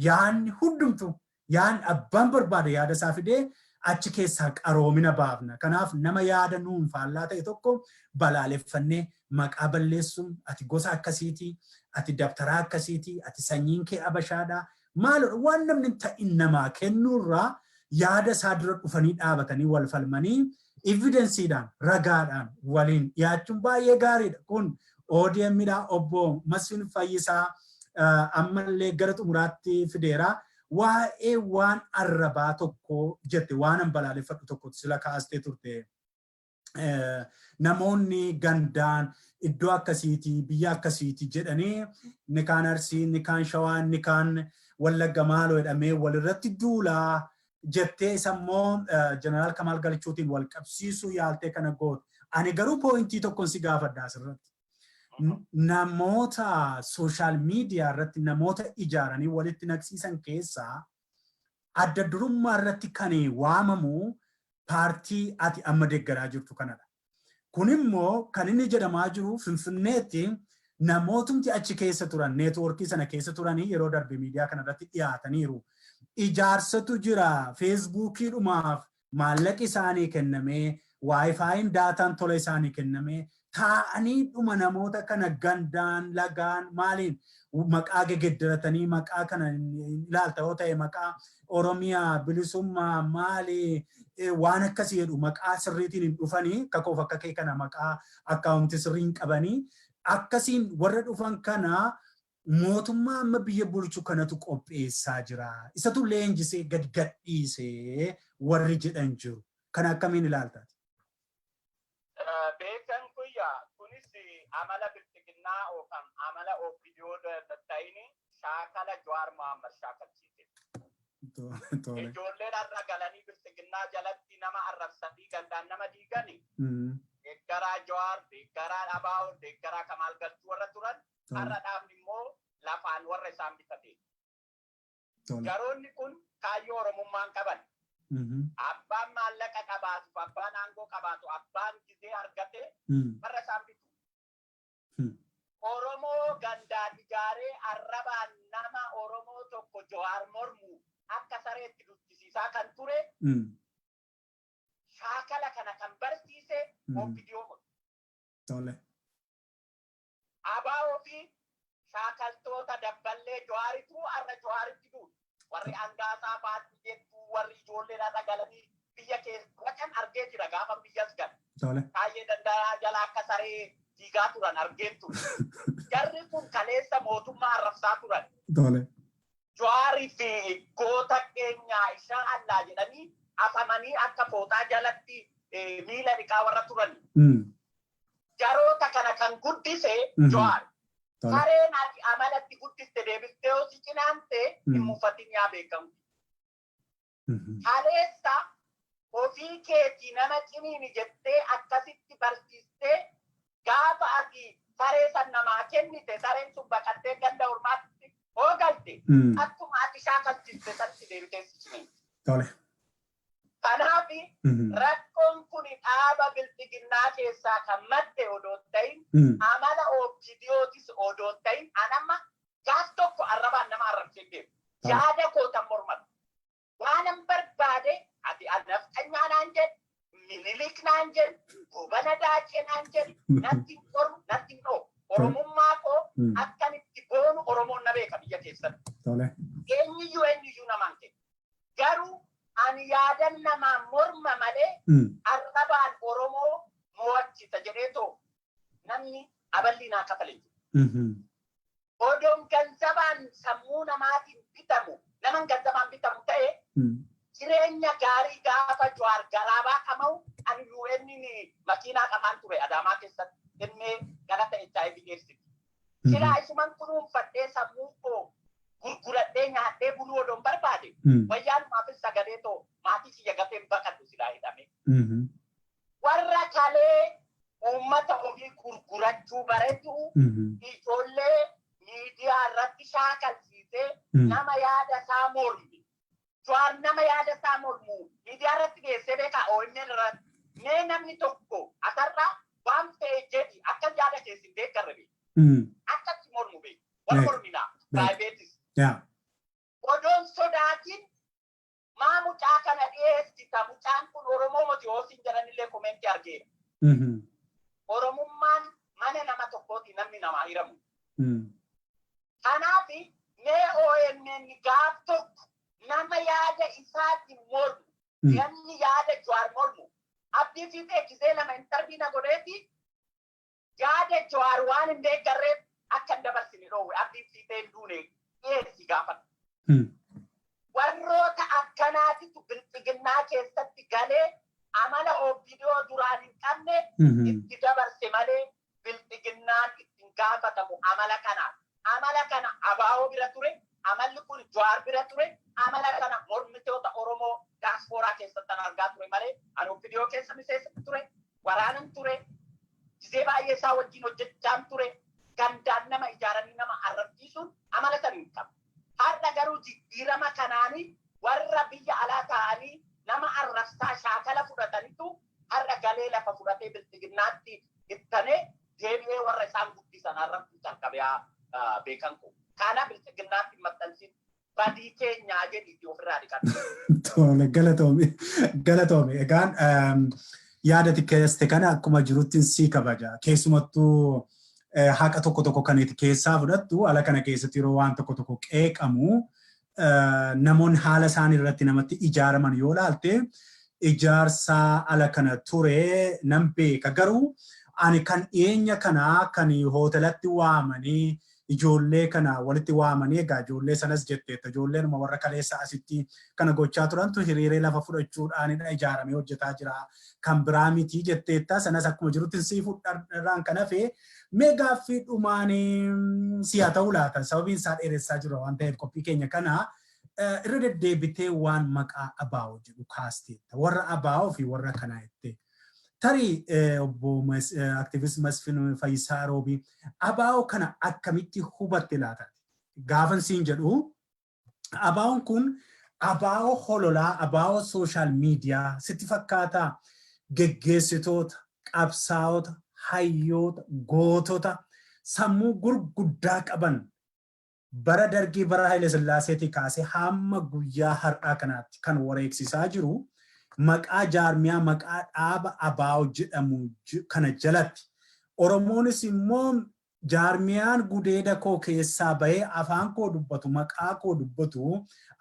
Yaadni hundumtu yaadni abbaan barbaade yaada isaa fidee achi keessaa qaroomina baafna. Kanaaf nama yaada nuun faallaa ta'e tokko balaaleffannee maqaa balleessuun ati gosa akkasiiti, ati dabtaraa akkasiiti, ati sanyiin kee abashaadha. Maaloo waan namni ta'in namaa kennuurraa yaada isaa dura dhufanii dhaabatanii wal falmanii evidensiidhaan ragaadhaan waliin dhiyaachuun baay'ee gaariidha. Kun ODM'dha obbo Masfin Fayyisaa ammallee gara xumuraatti fideera. Waa'ee waan arrabaa tokko jette waan balaaleffadhu tokko sila kaastee turte. Namoonni gandaan iddoo akkasiiti biyya akkasiiti jedhanii ni kaan Arsii, ni kaan Shawaa, ni kaan Wallagga maaloo jedhamee walirratti duulaa jettee isammoo Jeneraal Kamaal Galchuutiin wal qabsiisuu yaaltee kana goote. Ani garuu poointii tokkoon si gaafadha asirratti. Namoota sooshaal miidiyaa irratti namoota ijaaranii walitti naqsiisan keessaa adda durummaa irratti kan waamamu paartii ati amma deeggaraa jirtu kanadha. Kun immoo kan inni jedhamaa jiru Finfinneetti namootumti achi keessa turan neetwoorkii sana keessa turanii yeroo darbe miidiyaa kanarratti dhiyaataniiru. Ijaarsatu jira feesbuukii dhumaaf maallaqi isaanii kennamee waayifaayin daataan tola isaanii kennamee taa'anii dhuma namoota kana gandaan lagaan maaliin maqaa gegeddaratanii maqaa kana ilaalta yoo ta'e maqaa Oromiyaa bilisummaa maali waan akkasii jedhu maqaa sirriitiin hin dhufanii kakoof akka kee kana maqaa akkaawunti sirriin qabanii akkasiin warra dhufan kana mootummaa amma biyya bulchu kanatu qopheessaa jira. Isatu leenjisee gad dhiisee warri jedhan jiru. Kana akkamiin ilaaltaati? Beekan guyyaa kunis amala bilchiginnaa yookaan amala OPDO ta'ini shaakala Jawaar Mohaammed shaakalchiise. Ijoolleen har'a galanii bilchiginnaa jalatti nama arrabsanii gandaan nama diigani. Deeggaraa Jawaar, deeggaraa Abaa'oo, deeggaraa Kamaal Galchuu warra turan har'a dhaabni immoo lafaan warra isaan bitate. Garoonni kun kaayyoo Oromummaan qaban. Abbaan maallaqa qabaatu, abbaan aangoo qabaatu, abbaan gizee argate warra isaan bitu. Oromoo gandaan ijaaree arrabaan nama Oromoo tokko Jawaar mormu akka sareetti dubbisiisaa kan ture. Shaakala kana kan barsiise OPDO. Abaa'oo fi shaakaltoota dabballee Jawaaritu har'a Jawaaritti duudha. Warri angaasaa baatti jettu warri ijoolleen har'a galanii biyya keessa wacan argee jira gaafa biyyas gal. Baay'ee danda'a jala akka saree diigaa turan argeen ture. Jarri kun kaleessa mootummaa arrabsaa turan. Jawaarii fi goota keenyaa isaa allaa jedhanii afamanii akka fooxaa jalatti miila dhiqaa warra turan. Jaroota kana kan guddise Jawaar. Sareen ati amalatti guddiste deebistee hojii cinaante hin muffatin yaa beekamu. Kaleessa ofii keetii nama ciniini jettee akkasitti barsiistee gaafa ati saree san namaa kennite sareen sun baqattee ganda ormaatti hoogalte akkuma ati shaakalchiste satti deebitee ciniini. Kanaaf rakkoon kun dhaaba bilchiginnaa keessaa kan madde odoo ta'in amala OPDOtis odoo ta'in anamma gaaf tokko arrabaan nama arrabsee deemu. Yaada kootan mormatu. Waanan barbaade ati nafxanyaa naan jedhu, Minilik naan jedhu, Gobana Daacee naan jedhu, natti hin qoru, natti hin dhoobu. Oromummaa koo akkanitti boonu Oromoon na beeka biyya keessatti. Eenyuyyuu namaan kennu. Garuu ani yaadan namaan morma malee arrabaan Oromoo mo'achisa jedheetoo namni aballi naa kafalee jiru. Odoon ganzabaan sammuu namaatiin bitamu, naman ganzabaan bitamu ta'e jireenya gaarii gaafa Jawaar garaabaa kama'u ani UN makiinaa qamaan ture Adaamaa keessatti innee galata HIV geessiti. Silaa isuman kunuunfadhee sammuu koo gurguradhee nyaadhee buluu odoon barbaade wayyaan maafis sagalee too maatii kiyya gateen baqadhu silaa hidhame. Warra kalee uummata ofii gurgurachuu bareedu ijoollee miidiyaa irratti shaakalsiisee nama yaada isaa mormi. Jawaar nama yaada isaa mormu miidiyaa irratti geessee beekaa OMN irratti mee namni tokko asarraa waan ta'e jedhi akka yaada keessin deeggarre beeku. Akkatti mormu beeku. Wal morminaa. Private. Odoon sodaatiin maa mucaa kana dhiyeessita mucaan kun Oromoo moti hoosiin jedhanillee komentii argeera. Oromummaan mana nama tokkooti namni namaa hiramu. Kanaaf mee OMN gaaf tokko nama yaada isaatti mormu namni yaada Jawaar mormu abdii fi beekisee lama intarviina godheeti yaada Jawaar waan hin deeggarreef akka hin dabarsine dhoowwe abdii fi beekisee duune dhiyeessi gaafata. Warroota akkanaatitu bilchiginnaa keessatti galee amala OPDO duraan hin qabne itti dabarse malee bilchiginnaan ittiin gaafatamu amala kanaa. Amala kana ABO bira ture, amalli kun Jawaar bira ture, amala kana mormitoota Oromoo diaspooraa keessatti argaa ture malee ani OPDO keessa miseessatti ture, waraanan ture, gisee baay'ee isaa wajjin hojjechaan ture, gandaan nama ijaaranii nama arrabsiisuun amala sana hin qabu. Har'a garuu jijjiirama kanaanii warra biyya alaa ta'anii nama arrabsaa shaakala fudhatanitu har'a galee lafa fudhatee bilchiginnaatti ittane deebi'ee warra isaan guddisan arrabsiisan qabeeyaa beekan ko. Kana bilchiginnaatti maxxansiin badii keenyaa jedhiitii ofirraa dhiqatu. Tole galatoome. Egaan yaada xiqqeeste kana akkuma jirutti sii kabaja. Keessumattuu haqa tokko kan itti keessaa fudhattu ala kana keessatti yeroo waan tokko qeeqamu namoonni haala isaanii irratti namatti ijaaraman yoo laalte ijaarsa ala kana ture nan beeka garuu ani kan dhiyeenya kanaa kan hoteelatti waamanii ijoollee kana walitti waamanii egaa ijoollee sanas jetteetta ijoolleen warra kaleessa asitti kana gochaa turantu hiriiree lafa fudhachuudhaanidha ijaaramee hojjetaa jira kan biraa miti jetteetta sanas akkuma jirutti sii fudharraan kan hafe meegaaffii dhumaanii si'a ta'uu laata sababiin isaa dheeressaa jiru waan ta'eef qophii keenya kana irra deddeebitee waan maqaa ABO jedhu kaasteetta warra ABO fi warra kanaa jettee. Tarii obbo aktiivist Masfin Fayyisaa Roobii ABO kana akkamitti hubatte laata? Gaafan siin jedhu ABO'n kun ABO hololaa, ABO sooshaal miidiyaa sitti fakkaataa geggeessitoota, qabsaa'ota, hayyoota, gootota sammuu gurguddaa qaban bara dargii bara Haile Sillaaseetii kaasee hamma guyyaa har'aa kanaatti kan wareegsisaa jiru. Maqaa jaarmiyaa maqaa dhaaba ABO jedhamu kana jalatti Oromoonis immoo jaarmiyaan gudeeda koo keessaa bahee afaan koo dubbatu maqaa koo dubbatu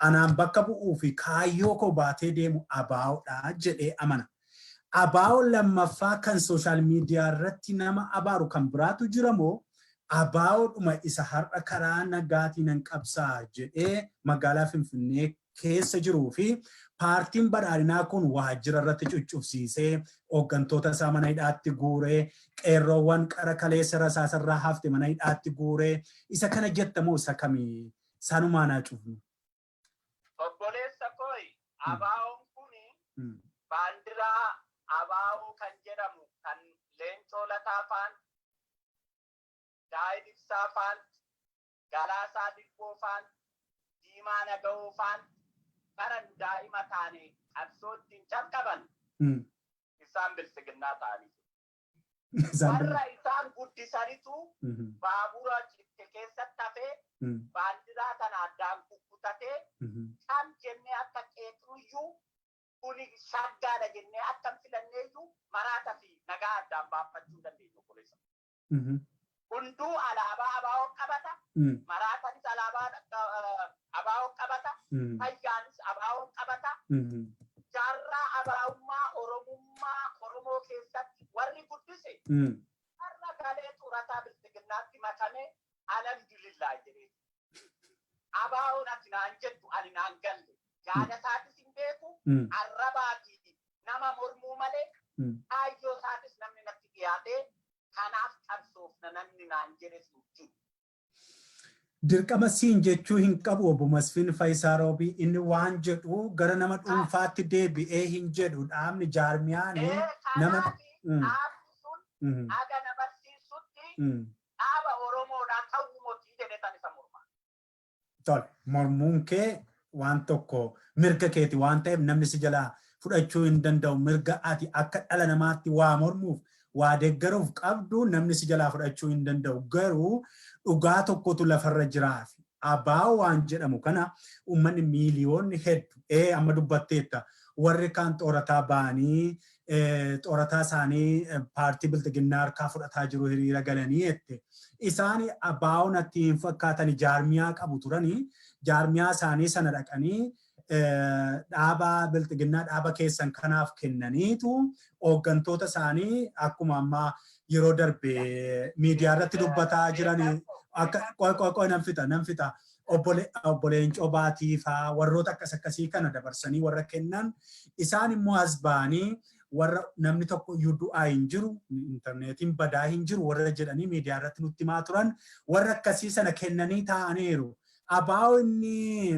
anaan bakka bu'uu fi kaayyoo koo baatee deemu ABO'dha jedhee amana. ABO lammaffaa kan sooshaal miidiyaa irratti nama abaaru kan biraatu jira moo ABO'dhuma isa har'a karaa nagaatiin qabsaa jedhee magaalaa Finfinnee keessa jiruu fi paartiin badhaadhinaa kun waajjira irratti cuccufsiisee hooggantoota isaa mana hidhaatti guuree qeerroowwan qara kaleessa rasaasarraa hafte mana hidhaatti guuree isa kana jettamoo isa kamii sanumaanaa cufnu. Obboleessa kooyi ABO'n kuni baandiraa ABO kan jedhamu kan Leencoo Lataa faan Daawit Ibsaa faan Galaasaa Dibboo faan Diimaa Nagahoo faan karan daa'ima taane qabsootiin calqaban isaan bilchiginnaa ta'anii. Warra isaan guddisanitu baabura citte keessatti hafee baandiraa kana addaan kukkutatee kan jennee akka qeequyyuu kuni shaggaadha jennee akka filanneeyyuu maraata fi nagaa addaan baafachuu dandeenya obboleessa. Hunduu alaabaa ABO qabata. Maraatanis alaabaa ABO qabata. Fayyaanis ABO qabata. Jaarraa ABO'ummaa Oromoo keessatti warri guddise. Har'a galee xurataa bilchiginnaatti makamee alhamdulillah jedhee. ABO'n ati naan jettu ani naan galle. Yaada isaatis hin beeku. Arrabaatii nama mormuu malee. Kaayyoo isaatis namni natti dhiyaatee. Kanaaf qabsoofna namni naan jedhe jiru. Dirqama siin jechuu hin qabu obbo Masfin Fayyisaa Roobii inni waan jedhu gara nama dhuunfaatti deebi'ee hin jedhu dhaabni jaarmiyaan nama dhaabni sun aga na barsiisutti dhaaba Oromoodhaa ta'uu mootii jedhe tan isa mormaa. Tole mormuun kee waan tokko mirga keeti waan ta'eef namni si jalaa fudhachuu hin danda'u mirga ati akka dhala namaatti waa mormuuf waa deeggaruuf qabdu namni si jalaa fudhachuu hin danda'u garuu dhugaa tokkotu lafarra jiraa fi Abaa waan jedhamu kana uummanni miiliyoonni hedduu amma dubbatteetta warri kaan xoorataa ba'anii xoorataa isaanii paartii bilxiginnaa harkaa fudhataa jiru hiriira galanii jette. Isaan abaa'oo natti hin fakkaatan jaarmiyaa qabu turanii jaarmiyaa isaanii sana dhaqanii dhaaba bilxiginnaa dhaaba keessan kanaaf kennaniitu hooggantoota isaanii akkuma ammaa yeroo darbe miidiyaa irratti dubbataa jiran akka qoy nan fixa obboleen Cobaatii faa warroota akkasii kana dabarsanii warra kennan isaan immoo as ba'anii warra namni tokko iyyuu du'aa hin jiru intarneetiin badaa hin jiru warra jedhanii miidiyaa irratti nutti himaa turan warra akkasii sana kennanii taa'aniiru. Abaa'oo inni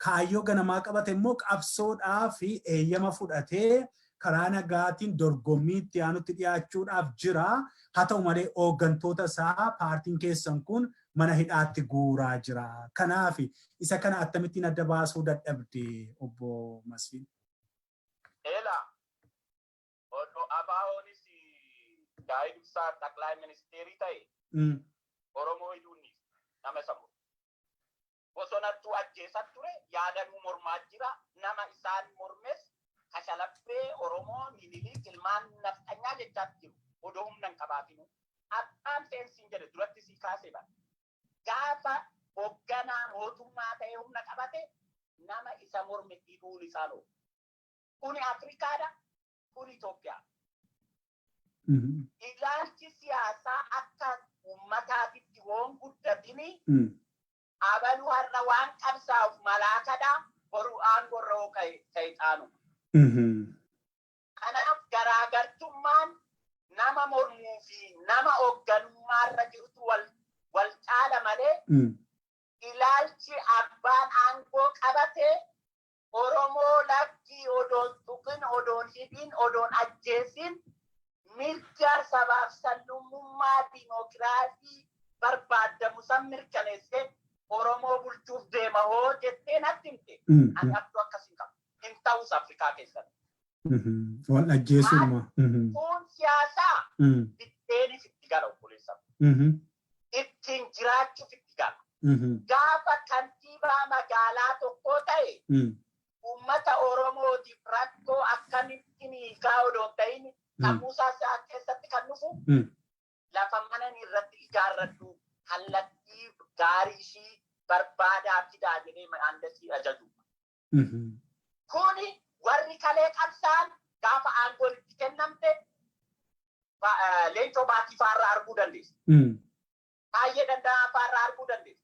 kaayyoo ganamaa qabate immoo qabsoodhaa fi eeyyama fudhatee karaa nagaatiin dorgommii itti aanutti dhiyaachuudhaaf jira. Haa ta'u malee hooggantoota isaa paartiin keessan kun mana hidhaatti guuraa jira. Kanaaf isa kana akkamittiin adda baasuu dadhabde obbo Masfiin? Odoo ABO'nis daa'imsaa xaqlaa ministeerii ta'e Oromoo hidhuun nama isa muru. Bosonattuu ajjeesaa ture yaadannoo mormaa jira nama isaan mormes kashalaphee Oromoo Minilik ilmaan nafxanyaa jechaa jiru odoo humna hin qabaatinu. Abbaan seensiin jedhe duratti sii kaasee bara. Gaafa hoogganaa mootummaa ta'e humna qabate nama isa morme hidhuun isaan oolu. Kuni Afrikaadha. Kun Itoophiyaa. Ilaalchi siyaasaa akka uummataatitti waan guddatini abaluu har'a waan qabsaa'uuf malaakadha boruu aangorra hoo ta'itaanu. Kanaaf garaagartummaan nama mormuu fi nama hoogganummaarra jirtu wal caala malee ilaalchi abbaan aangoo qabate Oromoo lakkii odoon tuqin, odoon hidhin, odoon ajjeesin mirga sabaaf sallummaa diimokiraasii barbaadamu san mirkaneessee Oromoo bulchuuf deema hoo jettee natti himte. Ani abduu akkasii qabu. Hin ta'us Afrikaa keessatti. Wal ajjeesuma. Kun siyaasaa bitteenis itti gala obboleessa. Ittiin jiraachuuf itti gala. Gaafa kantiibaa magaalaa tokkoo ta'e ummata Oromootiif rakkoo akkamitti hiikaa odoon ta'in kammuusaa isaa keessatti kan dhufu lafa mana irratti ijaarradhu kallattii gaarii ishii barbaadaa fidaa jedhee maandasii ajaju. Kuni warri kalee qabsaan gaafa aangoon itti kennamte Leencoo Baatii faarraa arguu dandeessa. Baay'ee danda'aa faarraa arguu dandeessa.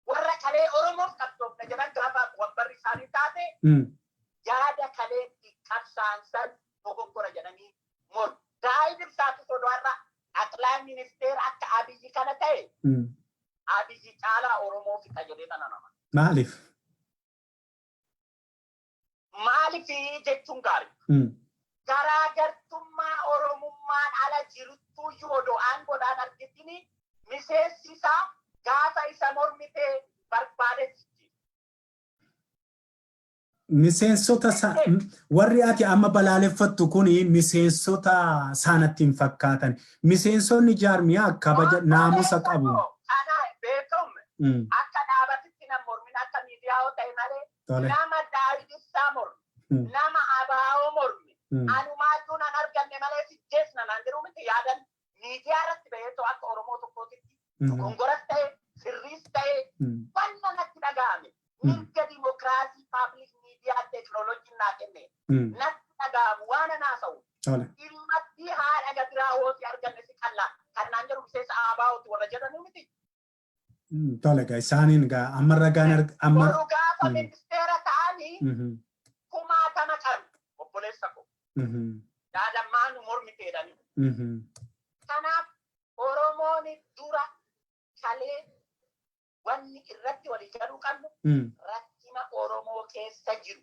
Warra kalee Oromoof qabsoofne jedhan gaafa wabbarri isaanii taate yaada kaleetti qabsaan san dogoggora jedhanii mormu. Daa'imni isaatu sodaarra xaqlaa ministeera akka Abiyyi kana ta'e Abiyyi caalaa Oromoo fixa jedhee kana nama. Maaliif? Maaliif jechuun gaarii. Garaagartummaa Oromummaan ala jirtu odoo aangoodhaan argitini miseensi isaa gaafa isa mormitee barbaadetti. Miseensota warri ati amma balaaleffattu kuni miseensota saanatti hin fakkaatan. Miseensonni jaarmiyaa kabaja naamusa qabu. Kana beekamu akka dhaabatitti nama mormin akka miidiyaa ta'e malee nama daa'imsaa mormi nama ABO mormi anumaatu nan arganne malee sijjees nan jiru miti yaadan miidiyaa irratti ba'eetoo akka Oromoo tokkootitti gongoras ta'e sirriis ta'e wanna natti dhaga'ame mirga dimokiraasii paablik miidiyaa teekinooloojiin naa kenne natti dhaga'amu waan anaa ta'u ilmatti haadha gadiraa hooti arganne si qallaa kannaan jedhu miseensa ABO'ti warra jedhanii miti. Tole gaa isaaniin gaa amma ragaan amma gaafa ministeera ta'anii kumaatama qabu obboleessa koo. Daadammaan mormiteedhani. Kanaaf Oromoon dura kalee wanni irratti walii galuu qabnu rakkina Oromoo keessa jiru.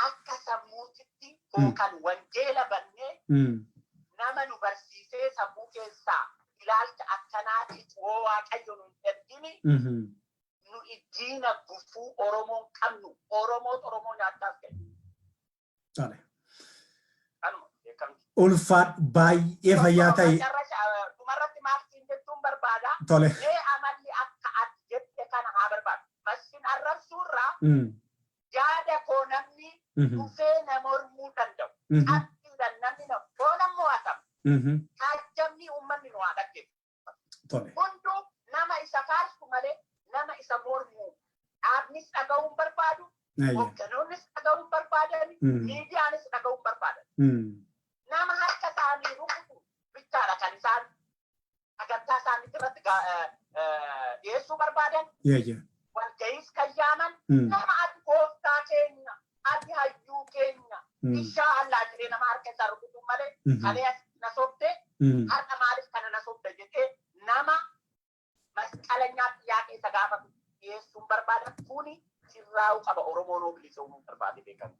Akka sammuutitti yookaan wangeela bannee nama nu barsiisee sammuu keessaa ilaalcha akkanaatiif hoo Waaqayyo nu hin ergini nu iddiina gufuu Oromoon qabnu Oromoo nyaattaas ga'e. Tole. Ulfaat baay'ee fayyaa ta'e. Dhumarratti maal siin jettuun barbaada. Tole. Amalli yaada koo namni dhufee nama mormuu danda'u. Abdiidhaan namni koo nammoo haasa'u. Taajjabni uummanni nu haa dhaggeeffatu. Hunduu nama isa faarsu malee nama isa mormuu. Dhaabnis dhaga'uun barbaadu. Hoogganoonnis dhaga'uun barbaadan. Miidiyaanis dhaga'uun barbaadan. Nama harka isaanii rukutu bichaadha kan isaan agartaa isaanii irratti dhiyeessuu barbaadan. Walga'iis kan yaaman nama ati gooftaa keenya ati hayyuu keenya ishaa allaa jiree nama harka isaa rukutu malee kalee na sobde har'a maaliif kana na sobde jedhee nama masqalanyaa xiyyaa keessa gaafatu dhiyeessuun barbaadan kuni sirraa'uu qaba Oromoon oomishuu barbaade beekamu.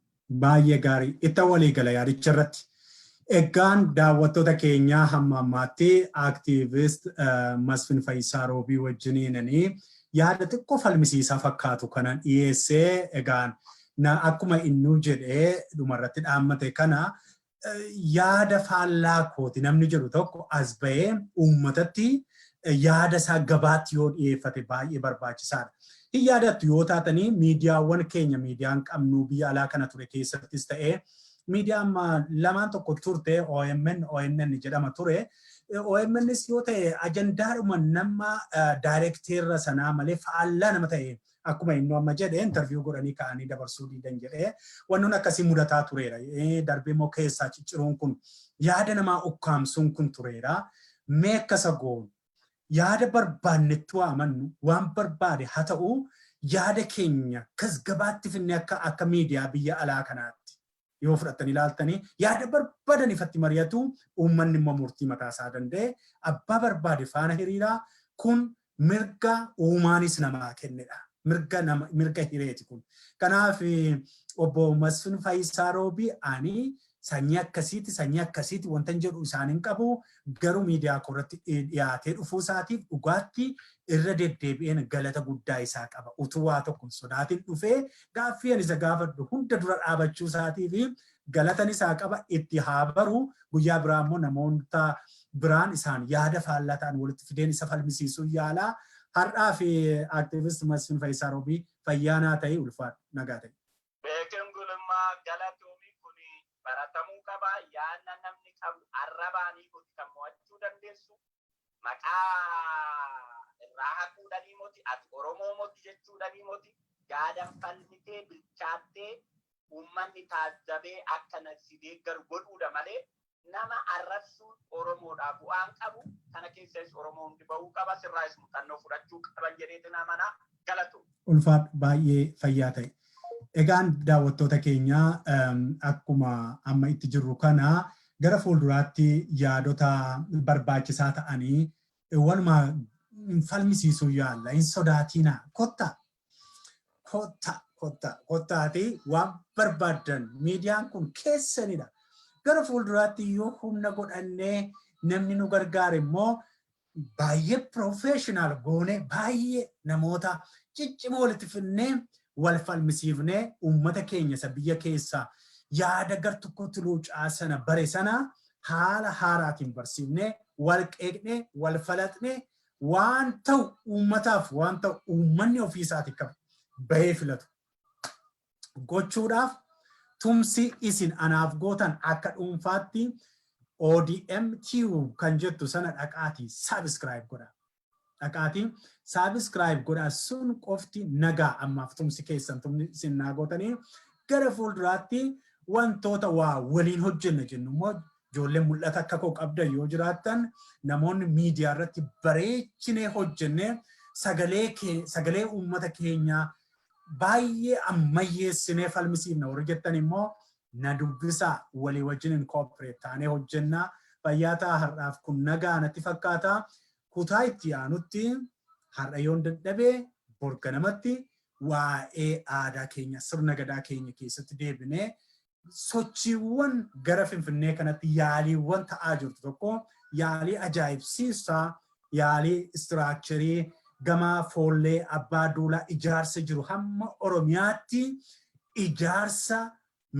Baay'ee gaarii itti walii gala yaadicha irratti. Egaan daawwattoota keenyaa hamma ammaatti aktiivist Masfin Fayyisaa Roobii wajjiniinanii yaada xiqqoo falmisiisaa fakkaatu kanan dhiyeessee egaan akkuma innuu jedhee dhumarratti dhaammate kana yaada faallaa kooti namni jedhu tokko as bahee uummatatti yaada isaa gabaatti yoo dhiyeeffate baay'ee barbaachisaadha. Hin yaadattu yoo taatanii miidiyaawwan keenya miidiyaan qabnu biyya alaa kana ture keessattis ta'ee miidiyaan lamaan tokko turte OMN jedhama ture. OMNs yoo ta'e ajandaadhuma nama daayirekteerra sanaa malee faallaa nama ta'e akkuma inni amma jedhe interviyuu godhanii ka'anii dabarsuu diidan jedhee wannoon akkasii mudataa tureera. Darbee immoo keessaa cicciruun kun yaada namaa ukkaamsuun kun tureera. Mee akkasa goonu yaada barbaannetti waa amannu waan barbaade haa ta'u yaada keenya kasgabaatti finne akka miidiyaa biyya alaa kanaatti. Yoo fudhatanii ilaaltanii yaada barbaadan ifatti mari'atu uummanni immoo murtii mataa isaa danda'e abbaa barbaade faana hiriiraa kun mirga uumaanis namaa kennedha. Mirga hireeti kun. Kanaaf obbo Masfin Fayyisaa Roobii ani sanyii akkasiiti wanta jedhu isaaniin qabu garuu miidiyaa korratti dhiyaatee dhufuu isaatiif dhugaatti irra deddeebi'een galata guddaa isaa qaba. Utuu waa tokko sodaatiin dhufee gaaffii isa gaafadhu hunda dura dhaabachuu isaatiif galatan isaa qaba itti haa baru guyyaa biraa immoo namoota biraan isaan yaada faallaa ta'an walitti fideen isa falmisiisuu yaalaa har'aa fi aktiivist Masfin Fayyisaa Roobii fayyaanaa ta'e ulfaadhu nagaa ta'e. Beekin gulummaa galatoomii kun baratamuu qaba yaadna namni qabu arrabaanii kan mo'achuu dandeessu maqaa irraa haquudhanii moti ati Oromoo moti jechuudhanii moti yaadan falmitee bilchaattee uummanni taajjabee akka nasi deeggaru godhuudha malee nama arrabsuun Oromoodhaaf bu'aan qabu kana keessas Oromoo hundi bahuu qaba sirraas muuxannoo fudhachuu qaban jedheetiin amanaa galatu. Ulfaadhu baay'ee fayyaa ta'e. Egaan daawwattoota keenyaa akkuma amma itti jirru kana gara fuulduraatti yaadota barbaachisaa ta'anii waluma falmisiisuu yaalla hin sodaatinaa kottaati waan barbaadan miidiyaan kun keessanidha. Gara fuulduraatti yoo humna godhannee namni nu gargaare immoo baay'ee professional goone baay'ee namoota ciccimoo walitti finnee wal falmisiifnee uummata keenya isa biyya keessaa yaada gar tokkotti luucaa sana bare sana haala haaraatiin barsiifnee wal qeeqnee wal falaxnee waan ta'u uummataaf waan ta'u uummanni ofiisaati qabu bahee filatu gochuudhaaf tumsi isin anaaf gootan akka dhuunfaatti ODM Tube kan jettu sana dhaqaatii subscribe godha. Dhaqaatii subscribe godha sun qofti nagaa ammaaf tumsi keessan tumsi isin naa gootanii gara fuulduraatti wantoota waa waliin hojjenna jennu immoo ijoolleen mul'ata akka koo qabdan yoo jiraattan namoonni miidiyaa irratti bareechinee hojjennee sagalee uummata keenyaa baay'ee ammayyeessinee falmisiifna warri jettan immoo na dubbisaa walii wajjin cooperate taanee hojjennaa fayyaataa har'aaf kun nagaa natti fakkaata kutaa itti aanutti har'a yoon dadhabee borga namatti waa'ee aadaa keenya sirna gadaa keenya keessatti deebinee sochiiwwan gara Finfinnee kanatti yaaliiwwan ta'aa jirtu tokko yaalii ajaa'ibsiisaa yaalii istiraakcharii gama foollee abbaa duulaa ijaarsa jiru hamma Oromiyaatti ijaarsa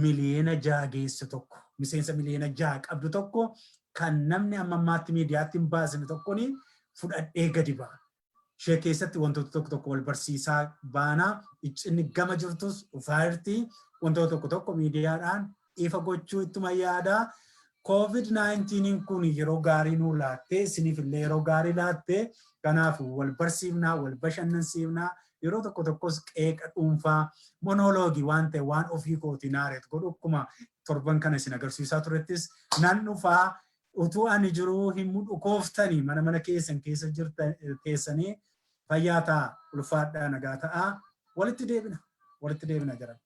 miliyoona 6 geesse tokko miseensa miliyoona 6 qabdu tokko kan namni amma ammaatti miidiyaatti hin baasne tokkoni fudhadhee gadi ba'a. ishee keessatti wantoota tokko tokko wal barsiisaa baana. Inni gama jirtus ufaayirtii wantoota tokko tokko miidiyaadhaan ifa gochuu ittuma yaada. COVID-19 kun yeroo gaarii nuu laattee isiniif illee yeroo gaarii laattee kanaaf wal barsiifnaa wal bashannansiifnaa yeroo tokko tokkos qeeqa dhuunfaa monoloogii waan ta'e waan ofii kootii naareet godhu akkuma torban kana isin agarsiisaa turettis nan dhufaa utuu ani jiruu hin mudhukooftanii mana keessan keessa jirtan keessanii fayyaa ta'a ulfaadhaa nagaa ta'a walitti deebina jira.